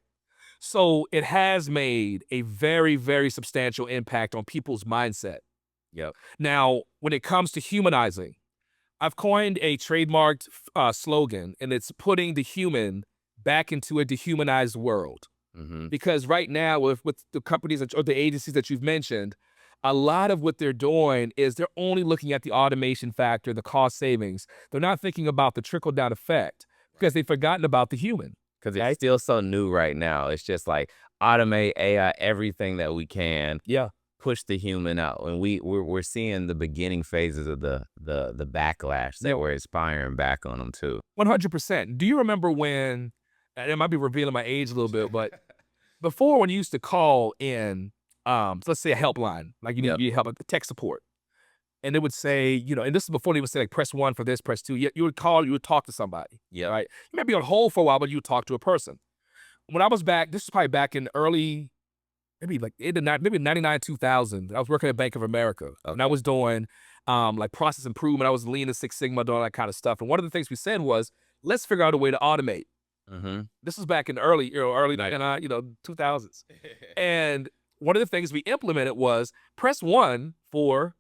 So it has made a very, very substantial impact on people's mindset.
Yep.
Now, when it comes to humanizing, I've coined a trademarked slogan, and it's putting the human back into a dehumanized world.
Mm-hmm.
Because right now, with the companies or the agencies that you've mentioned, a lot of what they're doing is they're only looking at the automation factor, the cost savings. They're not thinking about the trickle-down effect because they've forgotten about the human.
Because it's still so new right now. It's just like automate AI, everything that we can.
Yeah.
Push the human out, and we're seeing the beginning phases of the backlash that we're inspiring back on them too.
100%. Do you remember when? And it might be revealing my age a little bit, but before when you used to call in, let's say a helpline, like you need help, tech support, and it would say, and this is before they would say like press 1 for this, press 2. You would call, you would talk to somebody.
Yeah.
Right. You might be on hold for a while, but you would talk to a person. When I was back, this was probably back in early. Maybe 99, 2000. I was working at Bank of America, and I was doing like process improvement. I was Lean and Six Sigma, doing all that kind of stuff. And one of the things we said was, let's figure out a way to automate.
Mm-hmm.
This was back in early 2000s. And one of the things we implemented was press 1 for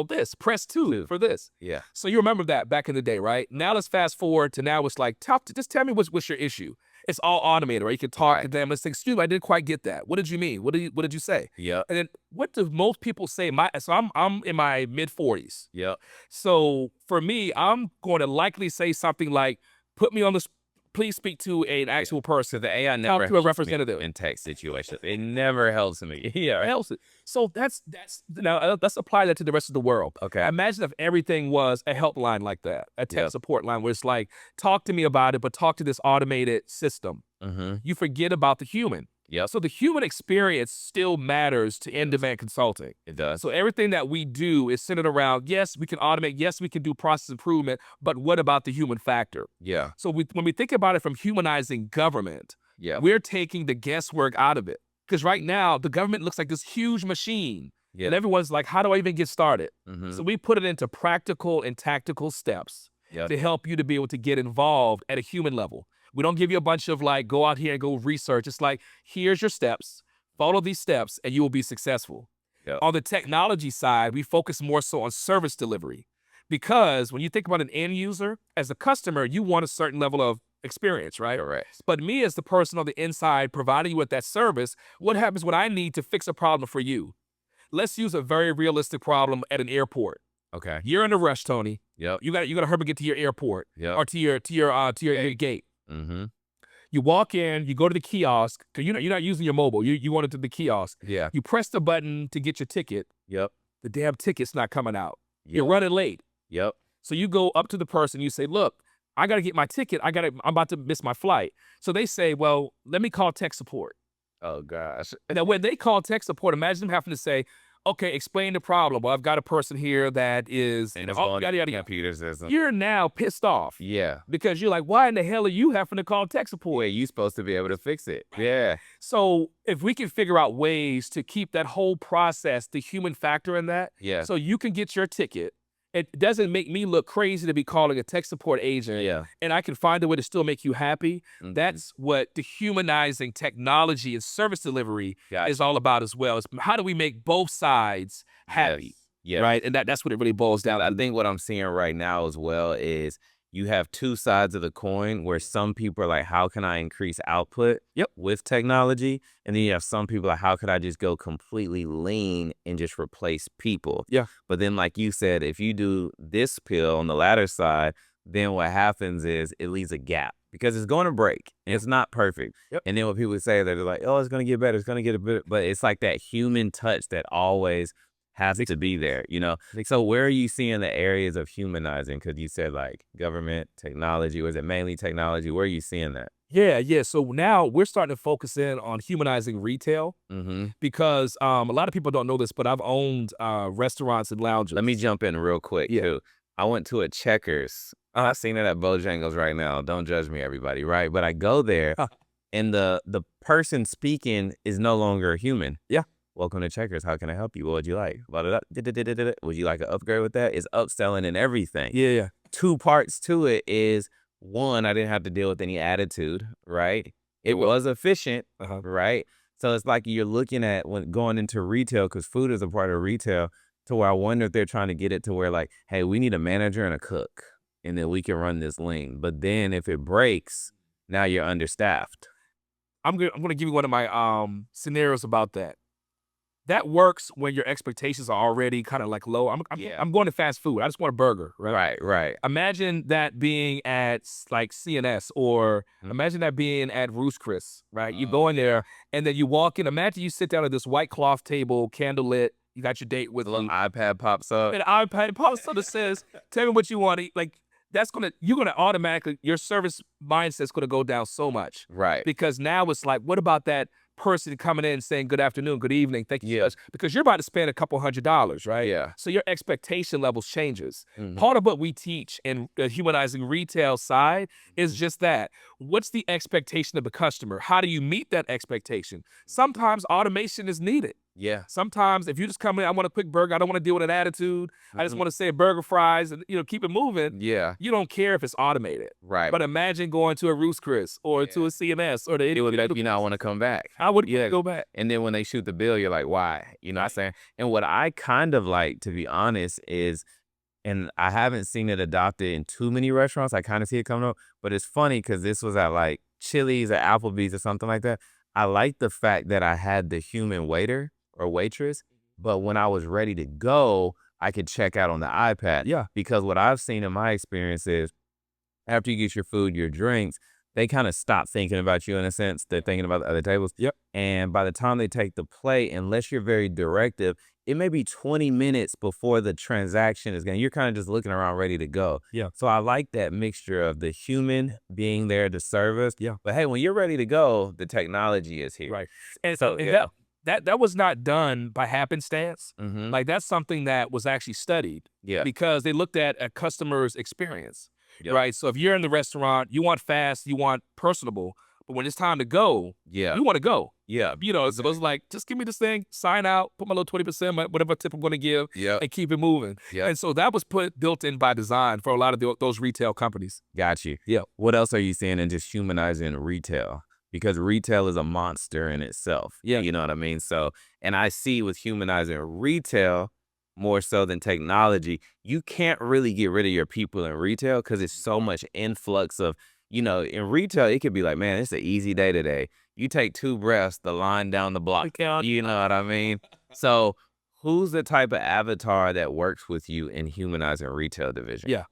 this, press 2 for this.
Yeah.
So you remember that back in the day, right? Now let's fast forward to now. It's like, just tell me what's your issue. It's all automated, right? You can talk to them and say, excuse me, I didn't quite get that. What did you mean? What did you say?
Yeah.
And then what do most people say? So I'm in my mid-40s.
Yeah.
So for me, I'm going to likely say something like, put me on this, please speak to an actual person.
The AI never
helps to a representative
in tech situations. It never helps me.
Yeah, it helps it. So let's apply that to the rest of the world.
Okay.
Imagine if everything was a helpline like that, a tech support line where it's like, talk to me about it, but talk to this automated system.
Mm-hmm.
You forget about the human.
Yeah.
So the human experience still matters to in-demand consulting.
It does.
So everything that we do is centered around, yes, we can automate, yes, we can do process improvement, but what about the human factor?
Yeah.
So when we think about it from humanizing government, we're taking the guesswork out of it. Because right now, the government looks like this huge machine. Yeah. And everyone's like, how do I even get started? Mm-hmm. So we put it into practical and tactical steps to help you to be able to get involved at a human level. We don't give you a bunch of like, go out here and go research. It's like, here's your steps, follow these steps, and you will be successful. Yep. On the technology side, we focus more so on service delivery. Because when you think about an end user, as a customer, you want a certain level of experience, right?
Correct.
But me as the person on the inside providing you with that service, what happens when I need to fix a problem for you? Let's use a very realistic problem at an airport.
Okay.
You're in a rush, Tony.
Yep.
You got to hurry and get to your airport or to your gate.
Mm-hmm.
You walk in, you go to the kiosk, because you're not using your mobile. You want it to the kiosk.
Yeah.
You press the button to get your ticket.
Yep.
The damn ticket's not coming out.
Yep.
You're running late.
Yep.
So you go up to the person, you say, look, I got to get my ticket. I'm about to miss my flight. So they say, well, let me call tech support.
Oh, gosh.
Now, when they call tech support, imagine them having to say, okay, explain the problem. Well, I've got a person here that is,
computer system.
You're now pissed off.
Yeah.
Because you're like, why in the hell are you having to call tech support?
Yeah, you're supposed to be able to fix it. Yeah.
So if we can figure out ways to keep that whole process, the human factor in that, so you can get your ticket. It doesn't make me look crazy to be calling a tech support agent.
Yeah.
And I can find a way to still make you happy. Mm-hmm. That's what dehumanizing technology and service delivery is all about as well. It's how do we make both sides happy?
Yeah.
Right. And that's what it really boils down to.
I think what I'm seeing right now as well is you have two sides of the coin where some people are like, how can I increase output with technology? And then you have some people like, how could I just go completely lean and just replace people?
Yeah.
But then, like you said, if you do this pill on the latter side, then what happens is it leaves a gap because it's going to break. And it's not perfect.
Yep.
And then what people say, they're like, oh, it's going to get better. It's going to get a bit. But it's like that human touch that always has to be there, you know? So where are you seeing the areas of humanizing? Because you said like government, technology. Was it mainly technology? Where are you seeing that?
Yeah. So now we're starting to focus in on humanizing retail because a lot of people don't know this, but I've owned restaurants and lounges.
Let me jump in real quick, too. I went to a Checkers. I seen it at Bojangles right now. Don't judge me, everybody, right? But I go there, and the person speaking is no longer a human.
Yeah.
Welcome to Checkers. How can I help you? What would you like? Would you like an upgrade with that? It's upselling and everything.
Yeah.
Two parts to it is, one, I didn't have to deal with any attitude, right? It was efficient, right? So it's like you're looking at when going into retail, because food is a part of retail, to where I wonder if they're trying to get it to where like, hey, we need a manager and a cook, and then we can run this lean. But then if it breaks, now you're understaffed.
I'm gonna give you one of my scenarios about that. That works when your expectations are already kind of like low. I'm going to fast food. I just want a burger, right?
Right.
Imagine that being at like CNS, or imagine that being at Roost Chris, right? You go in there and then you walk in. Imagine you sit down at this white cloth table, candlelit. You got your date with
a little iPad pops up.
An iPad pops up that says, "Tell me what you want to eat." Like you're gonna automatically, your service mindset's gonna go down so much,
right?
Because now it's like, what about that person coming in and saying good afternoon, good evening, thank you so much, because you're about to spend a couple $100s, right?
Yeah.
So your expectation levels changes. Part of what we teach in the humanizing retail side is just that. What's the expectation of the customer? How do you meet that expectation? Sometimes automation is needed.
Yeah.
Sometimes if you just come in, I want a quick burger, I don't want to deal with an attitude. I just want to say burger, fries, and keep it moving.
Yeah.
You don't care if it's automated.
Right.
But imagine going to a Roost Chris or to a CNS or
it would make you not want to come back.
I would go back.
And then when they shoot the bill, you're like, why? You know what I'm saying? And what I kind of like, to be honest, is, and I haven't seen it adopted in too many restaurants. I kind of see it coming up, but it's funny because this was at like Chili's or Applebee's or something like that. I like the fact that I had the human waiter or waitress, but when I was ready to go, I could check out on the iPad.
Yeah.
Because what I've seen in my experience is, after you get your food, your drinks, they kind of stop thinking about you in a sense. They're thinking about the other tables.
Yep.
And by the time they take the plate, unless you're very directive, it may be 20 minutes before the transaction is going. You're kind of just looking around ready to go.
Yeah.
So I like that mixture of the human being there to serve us.
Yeah.
But hey, when you're ready to go, the technology is here.
Right. And so that was not done by happenstance. Like that's something that was actually studied.
Yeah.
Because they looked at a customer's experience. Yep. Right. So if you're in the restaurant, you want fast, you want personable, but when it's time to go, you want to go.
Yeah.
So it was like, just give me this thing, sign out, put my little 20%, whatever tip I'm going to give, and keep it moving.
Yeah.
And so that was built in by design for a lot of those retail companies.
Got you.
Yeah.
What else are you seeing in just humanizing retail? Because retail is a monster in itself.
Yeah.
You know what I mean? So, and I see with humanizing retail, more so than technology, you can't really get rid of your people in retail because it's so much influx of, in retail, it could be like, man, it's an easy day today. You take 2 breaths, the line down the block, you know what I mean? So who's the type of avatar that works with you in humanizing retail division?
Yeah.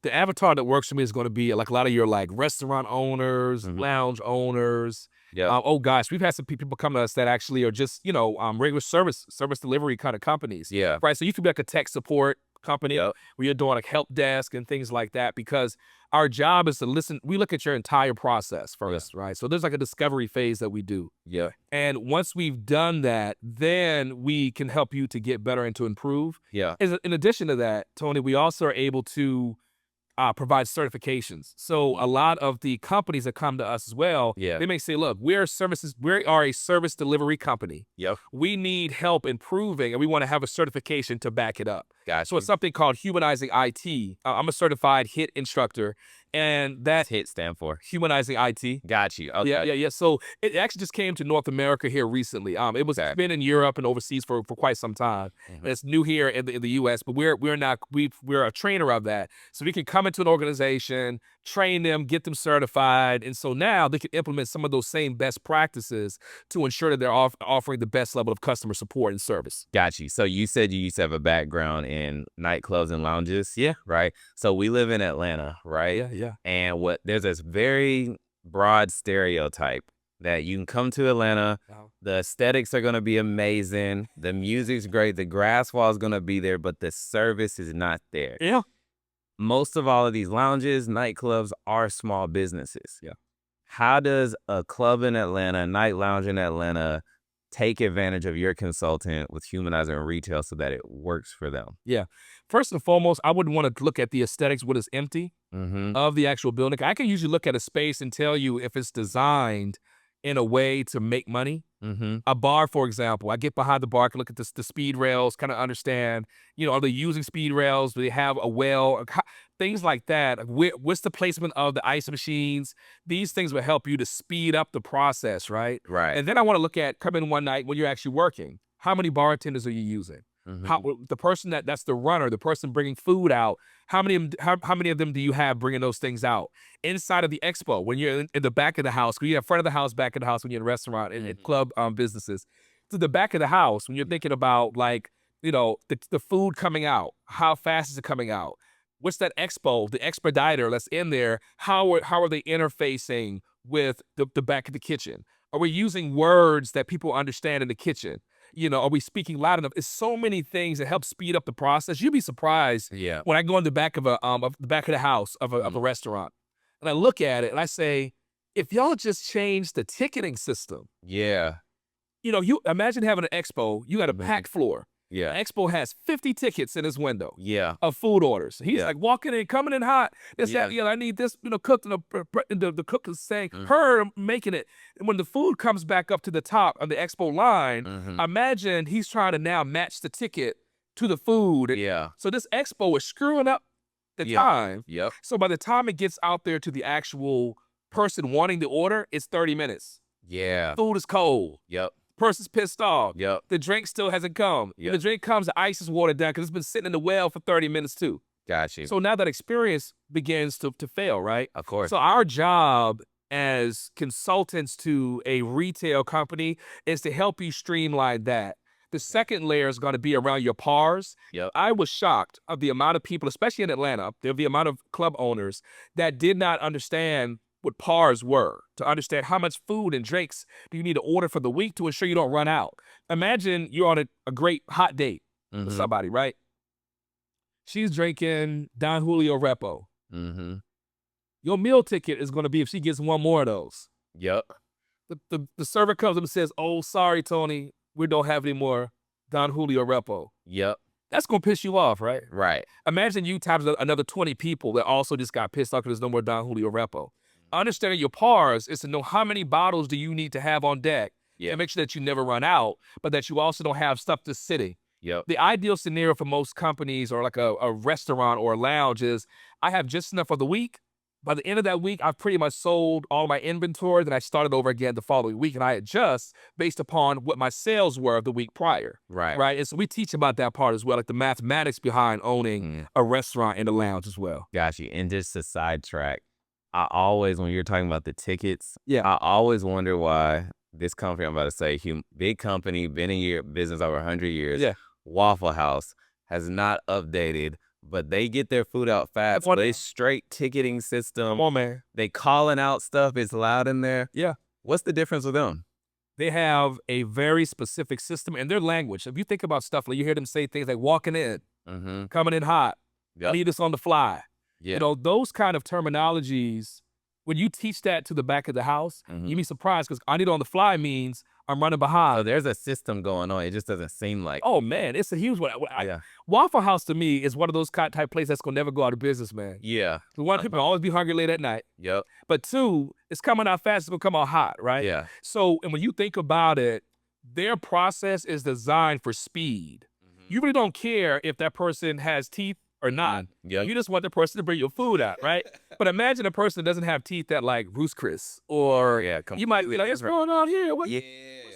The avatar that works for me is going to be like a lot of your like restaurant owners, lounge owners.
Yeah.
Oh gosh, we've had some people come to us that actually are just, regular service delivery kind of companies.
Yeah.
Right. So you could be like a tech support company where you're doing like help desk and things like that, because our job is to listen. We look at your entire process first, right? So there's like a discovery phase that we do.
Yeah.
And once we've done that, then we can help you to get better and to improve.
Yeah.
In addition to that, Tony, we also are able to provide certifications. So a lot of the companies that come to us as well, they may say, look, we are a service delivery company.
Yep.
We need help improving, and we want to have a certification to back it up.
Gotcha.
So it's something called Humanizing IT. I'm a certified HIT instructor, And that
HIT stand for?
humanizing IT.
Got you. Okay.
Yeah. So it actually just came to North America here recently. It's been in Europe and overseas for quite some time. And it's new here in the US, but we're a trainer of that. So we can come into an organization, train them, get them certified, and so now they can implement some of those same best practices to ensure that they're offering the best level of customer support and service.
Got you. So you said you used to have a background in nightclubs and lounges.
Yeah.
Right. So we live in Atlanta, right?
Yeah.
And there's this very broad stereotype that you can come to Atlanta, the aesthetics are going to be amazing, the music's great, the grass wall is going to be there, but the service is not there.
Yeah.
Most of all of these lounges, nightclubs are small businesses.
Yeah.
How does a club in Atlanta, a night lounge in Atlanta, take advantage of your consultant with humanizing retail so that it works for them?
Yeah. First and foremost, I wouldn't want to look at the aesthetics, what is empty of the actual building. I can usually look at a space and tell you if it's designed in a way to make money. A bar, for example, I get behind the bar, I can look at the speed rails, kind of understand, are they using speed rails? Do they have a well? Things like that. What's the placement of the ice machines? These things will help you to speed up the process, right?
Right.
And then I want to look at, come in one night when you're actually working. How many bartenders are you using? The person that's the runner, the person bringing food out, how many of them do you have bringing those things out? Inside of the expo, when you're in the back of the house, when you have front of the house, back of the house, when you're in a restaurant and club businesses, to the back of the house, when you're thinking about the food coming out, how fast is it coming out? What's that expo, the expediter that's in there, how are they interfacing with the back of the kitchen? Are we using words that people understand in the kitchen? Are we speaking loud enough? It's so many things that help speed up the process. You'd be surprised when I go in the back of the back of the house of a restaurant, and I look at it and I say, if y'all just change the ticketing system, you imagine having an expo. You got a packed floor.
Yeah.
The expo has 50 tickets in his window.
Yeah.
Of food orders. He's like walking in, coming in hot. This, that, I need this, cooked. And the cook is saying, her making it. And when the food comes back up to the top of the expo line, imagine he's trying to now match the ticket to the food.
Yeah.
So this expo is screwing up the time.
Yep.
So by the time it gets out there to the actual person wanting the order, it's 30 minutes.
Yeah.
Food is cold.
Yep.
Person's pissed off.
Yep.
The drink still hasn't come. When the drink comes, the ice is watered down because it's been sitting in the well for 30 minutes too.
Got you.
So now that experience begins to fail, right?
Of course.
So our job as consultants to a retail company is to help you streamline that. The second layer is going to be around your PARs.
Yep.
I was shocked of the amount of people, especially in Atlanta, the amount of club owners that did not understand what PARs were, to understand how much food and drinks do you need to order for the week to ensure you don't run out. Imagine you're on a great hot date with somebody, right? She's drinking Don Julio Repo. Your meal ticket is going to be if she gets one more of those.
Yep.
The server comes up and says, "Oh, sorry, Tony, we don't have any more Don Julio Repo."
Yep.
That's going to piss you off, right?
Right.
Imagine you times another 20 people that also just got pissed off because there's no more Don Julio Repo. Understanding your PARs is to know how many bottles do you need to have on deck and make sure that you never run out, but that you also don't have stuff just sitting.
Yep.
The ideal scenario for most companies or like a restaurant or a lounge is I have just enough for the week. By the end of that week, I've pretty much sold all my inventory. Then I started over again the following week, and I adjust based upon what my sales were the week prior.
Right.
Right. And so we teach about that part as well, like the mathematics behind owning a restaurant and a lounge as well.
Got you. And just to sidetrack, I always, when you're talking about the tickets,
Yeah.
I always wonder why this company, I'm about to say, big company, been in business over 100 years, Waffle House, has not updated, but they get their food out fast. But they straight ticketing system.
Come on, man.
They calling out stuff. It's loud in there.
Yeah.
What's the difference with them?
They have a very specific system in their language. If you think about stuff, like you hear them say things like walking in, coming in hot, need this on the fly.
Yeah.
Those kind of terminologies, when you teach that to the back of the house, you'd be surprised because I need on the fly means I'm running behind.
So there's a system going on. It just doesn't seem like.
Oh, man, it's a huge one. Waffle House to me is one of those type places that's going to never go out of business, man.
Yeah.
One, people always be hungry late at night.
Yep.
But two, it's coming out fast, it's going to come out hot, right?
Yeah.
So, and when you think about it, their process is designed for speed. You really don't care if that person has teeth or not.
Yeah.
You just want the person to bring your food out, right? But imagine a person that doesn't have teeth that like Ruth's Chris, or you might be like, "What's going on here?
Yeah.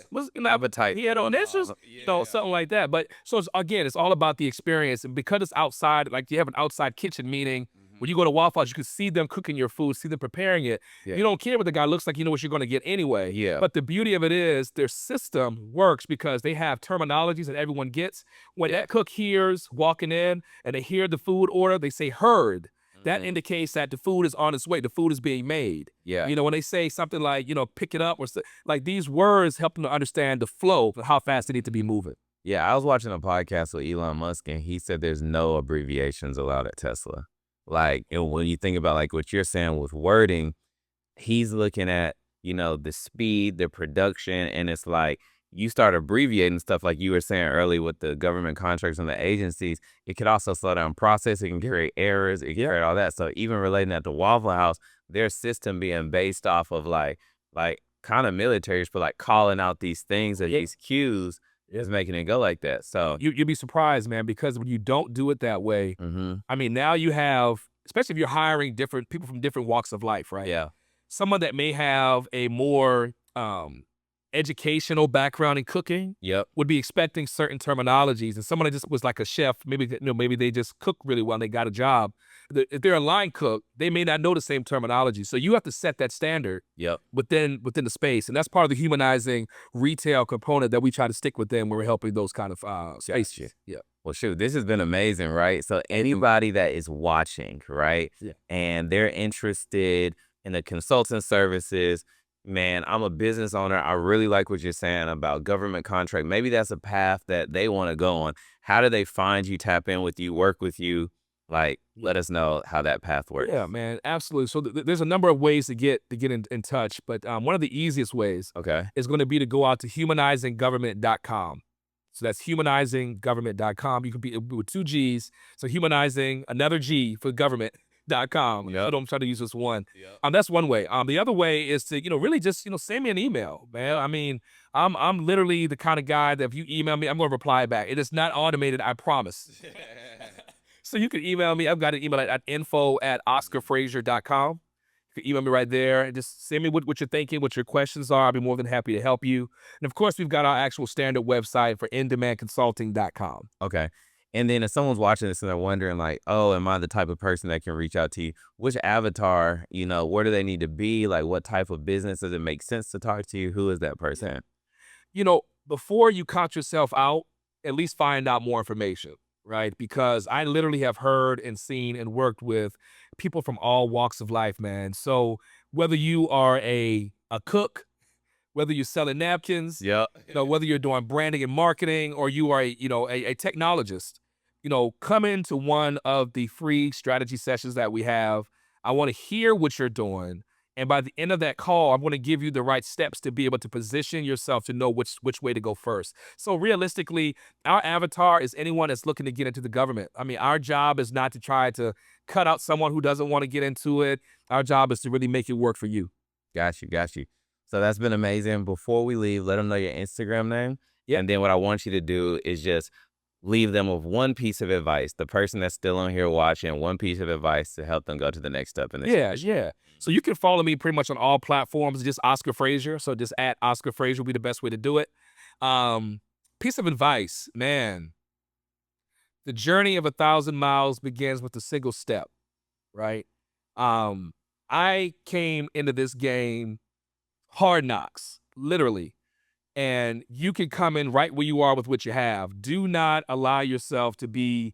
What's
Appetite.
he had on this?" Something like that. But so again, it's all about the experience, and because it's outside, like you have an outside kitchen, meaning when you go to Waffle House, you can see them cooking your food, see them preparing it.
Yeah.
You don't care what the guy looks like, you know what you're going to get anyway.
Yeah.
But the beauty of it is their system works because they have terminologies that everyone gets. When that cook hears walking in and they hear the food order, they say heard. That indicates that the food is on its way. The food is being made.
Yeah.
You know, when they say something like, pick it up, or like these words help them to understand the flow of how fast they need to be moving.
Yeah, I was watching a podcast with Elon Musk, and he said there's no abbreviations allowed at Tesla. Like, and when you think about like what you're saying with wording, he's looking at, the speed, the production, and it's like you start abbreviating stuff like you were saying earlier with the government contracts and the agencies. It could also slow down process. It can create errors. It can create all that. So even relating that to Waffle House, their system being based off of like kind of military, but like calling out these things and these cues is making it go like that. So
you'd be surprised, man, because when you don't do it that way, I mean, now you have, especially if you're hiring different people from different walks of life, right?
Yeah.
Someone that may have a more educational background in cooking would be expecting certain terminologies, and someone that just was like a chef, maybe they just cook really well and they got a job. If they're a line cook, they may not know the same terminology. So you have to set that standard within the space, and that's part of the humanizing retail component that we try to stick with them when we're helping those kind of spaces. Yeah.
Well, shoot, this has been amazing, right? So anybody that is watching, right, and they're interested in the consultant services, man, I'm a business owner. I really like what you're saying about government contract. Maybe that's a path that they want to go on. How do they find you, tap in with you, work with you? Like, let us know how that path works.
Yeah, man, absolutely. So there's a number of ways to get in touch, but one of the easiest ways is going to be to go out to humanizinggovernment.com. So that's humanizinggovernment.com. You can be with 2 G's. So humanizing, another G for government.com. I don't try to use this one. That's one way. The other way is to, really just, send me an email, man. I mean, I'm literally the kind of guy that if you email me, I'm going to reply back. It is not automated, I promise. So you can email me. I've got an email at info@oscarfrazier.com. You can email me right there and just send me what you're thinking, what your questions are. I'll be more than happy to help you. And of course, we've got our actual standard website for indemandconsulting.com.
Okay. And then if someone's watching this and they're wondering like, oh, am I the type of person that can reach out to you? Which avatar, where do they need to be? Like what type of business does it make sense to talk to you? Who is that person?
Before you count yourself out, at least find out more information. Right? Because I literally have heard and seen and worked with people from all walks of life, man. So whether you are a cook, whether you're selling napkins, whether you're doing branding and marketing, or you are a technologist, come into one of the free strategy sessions that we have. I want to hear what you're doing. And by the end of that call, I'm going to give you the right steps to be able to position yourself to know which way to go first. So realistically, our avatar is anyone that's looking to get into the government. I mean, our job is not to try to cut out someone who doesn't want to get into it. Our job is to really make it work for you.
Got you. So that's been amazing. Before we leave, let them know your Instagram name. And then what I want you to do is just leave them with one piece of advice. The person that's still on here watching, one piece of advice to help them go to the next step in this.
Yeah. So you can follow me pretty much on all platforms, just Oscar Frazier. So just at Oscar Frazier will be the best way to do it. Piece of advice, man. The journey of 1,000 miles begins with a single step, right? I came into this game hard knocks, literally. And you can come in right where you are with what you have. Do not allow yourself to be,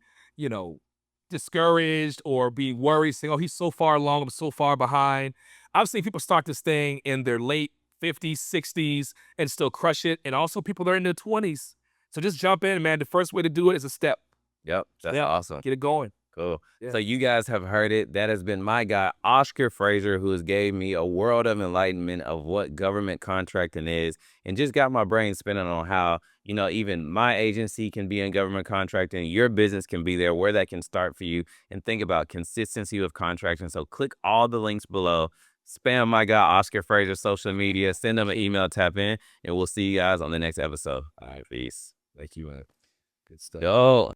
discouraged or being worried, saying, oh, he's so far along, I'm so far behind. I've seen people start this thing in their late 50s, 60s, and still crush it. And also people that are in their 20s. So just jump in, man. The first way to do it is a step.
Yep, that's awesome.
Get it going.
Cool. Yeah. So you guys have heard it. That has been my guy, Oscar Frazier, who has gave me a world of enlightenment of what government contracting is and just got my brain spinning on how, even my agency can be in government contracting. Your business can be there, where that can start for you, and think about consistency with contracting. So click all the links below. Spam my guy, Oscar Frazier, social media. Send them an email, tap in, and we'll see you guys on the next episode. All right, peace.
Thank you, man. Good stuff.
Yo.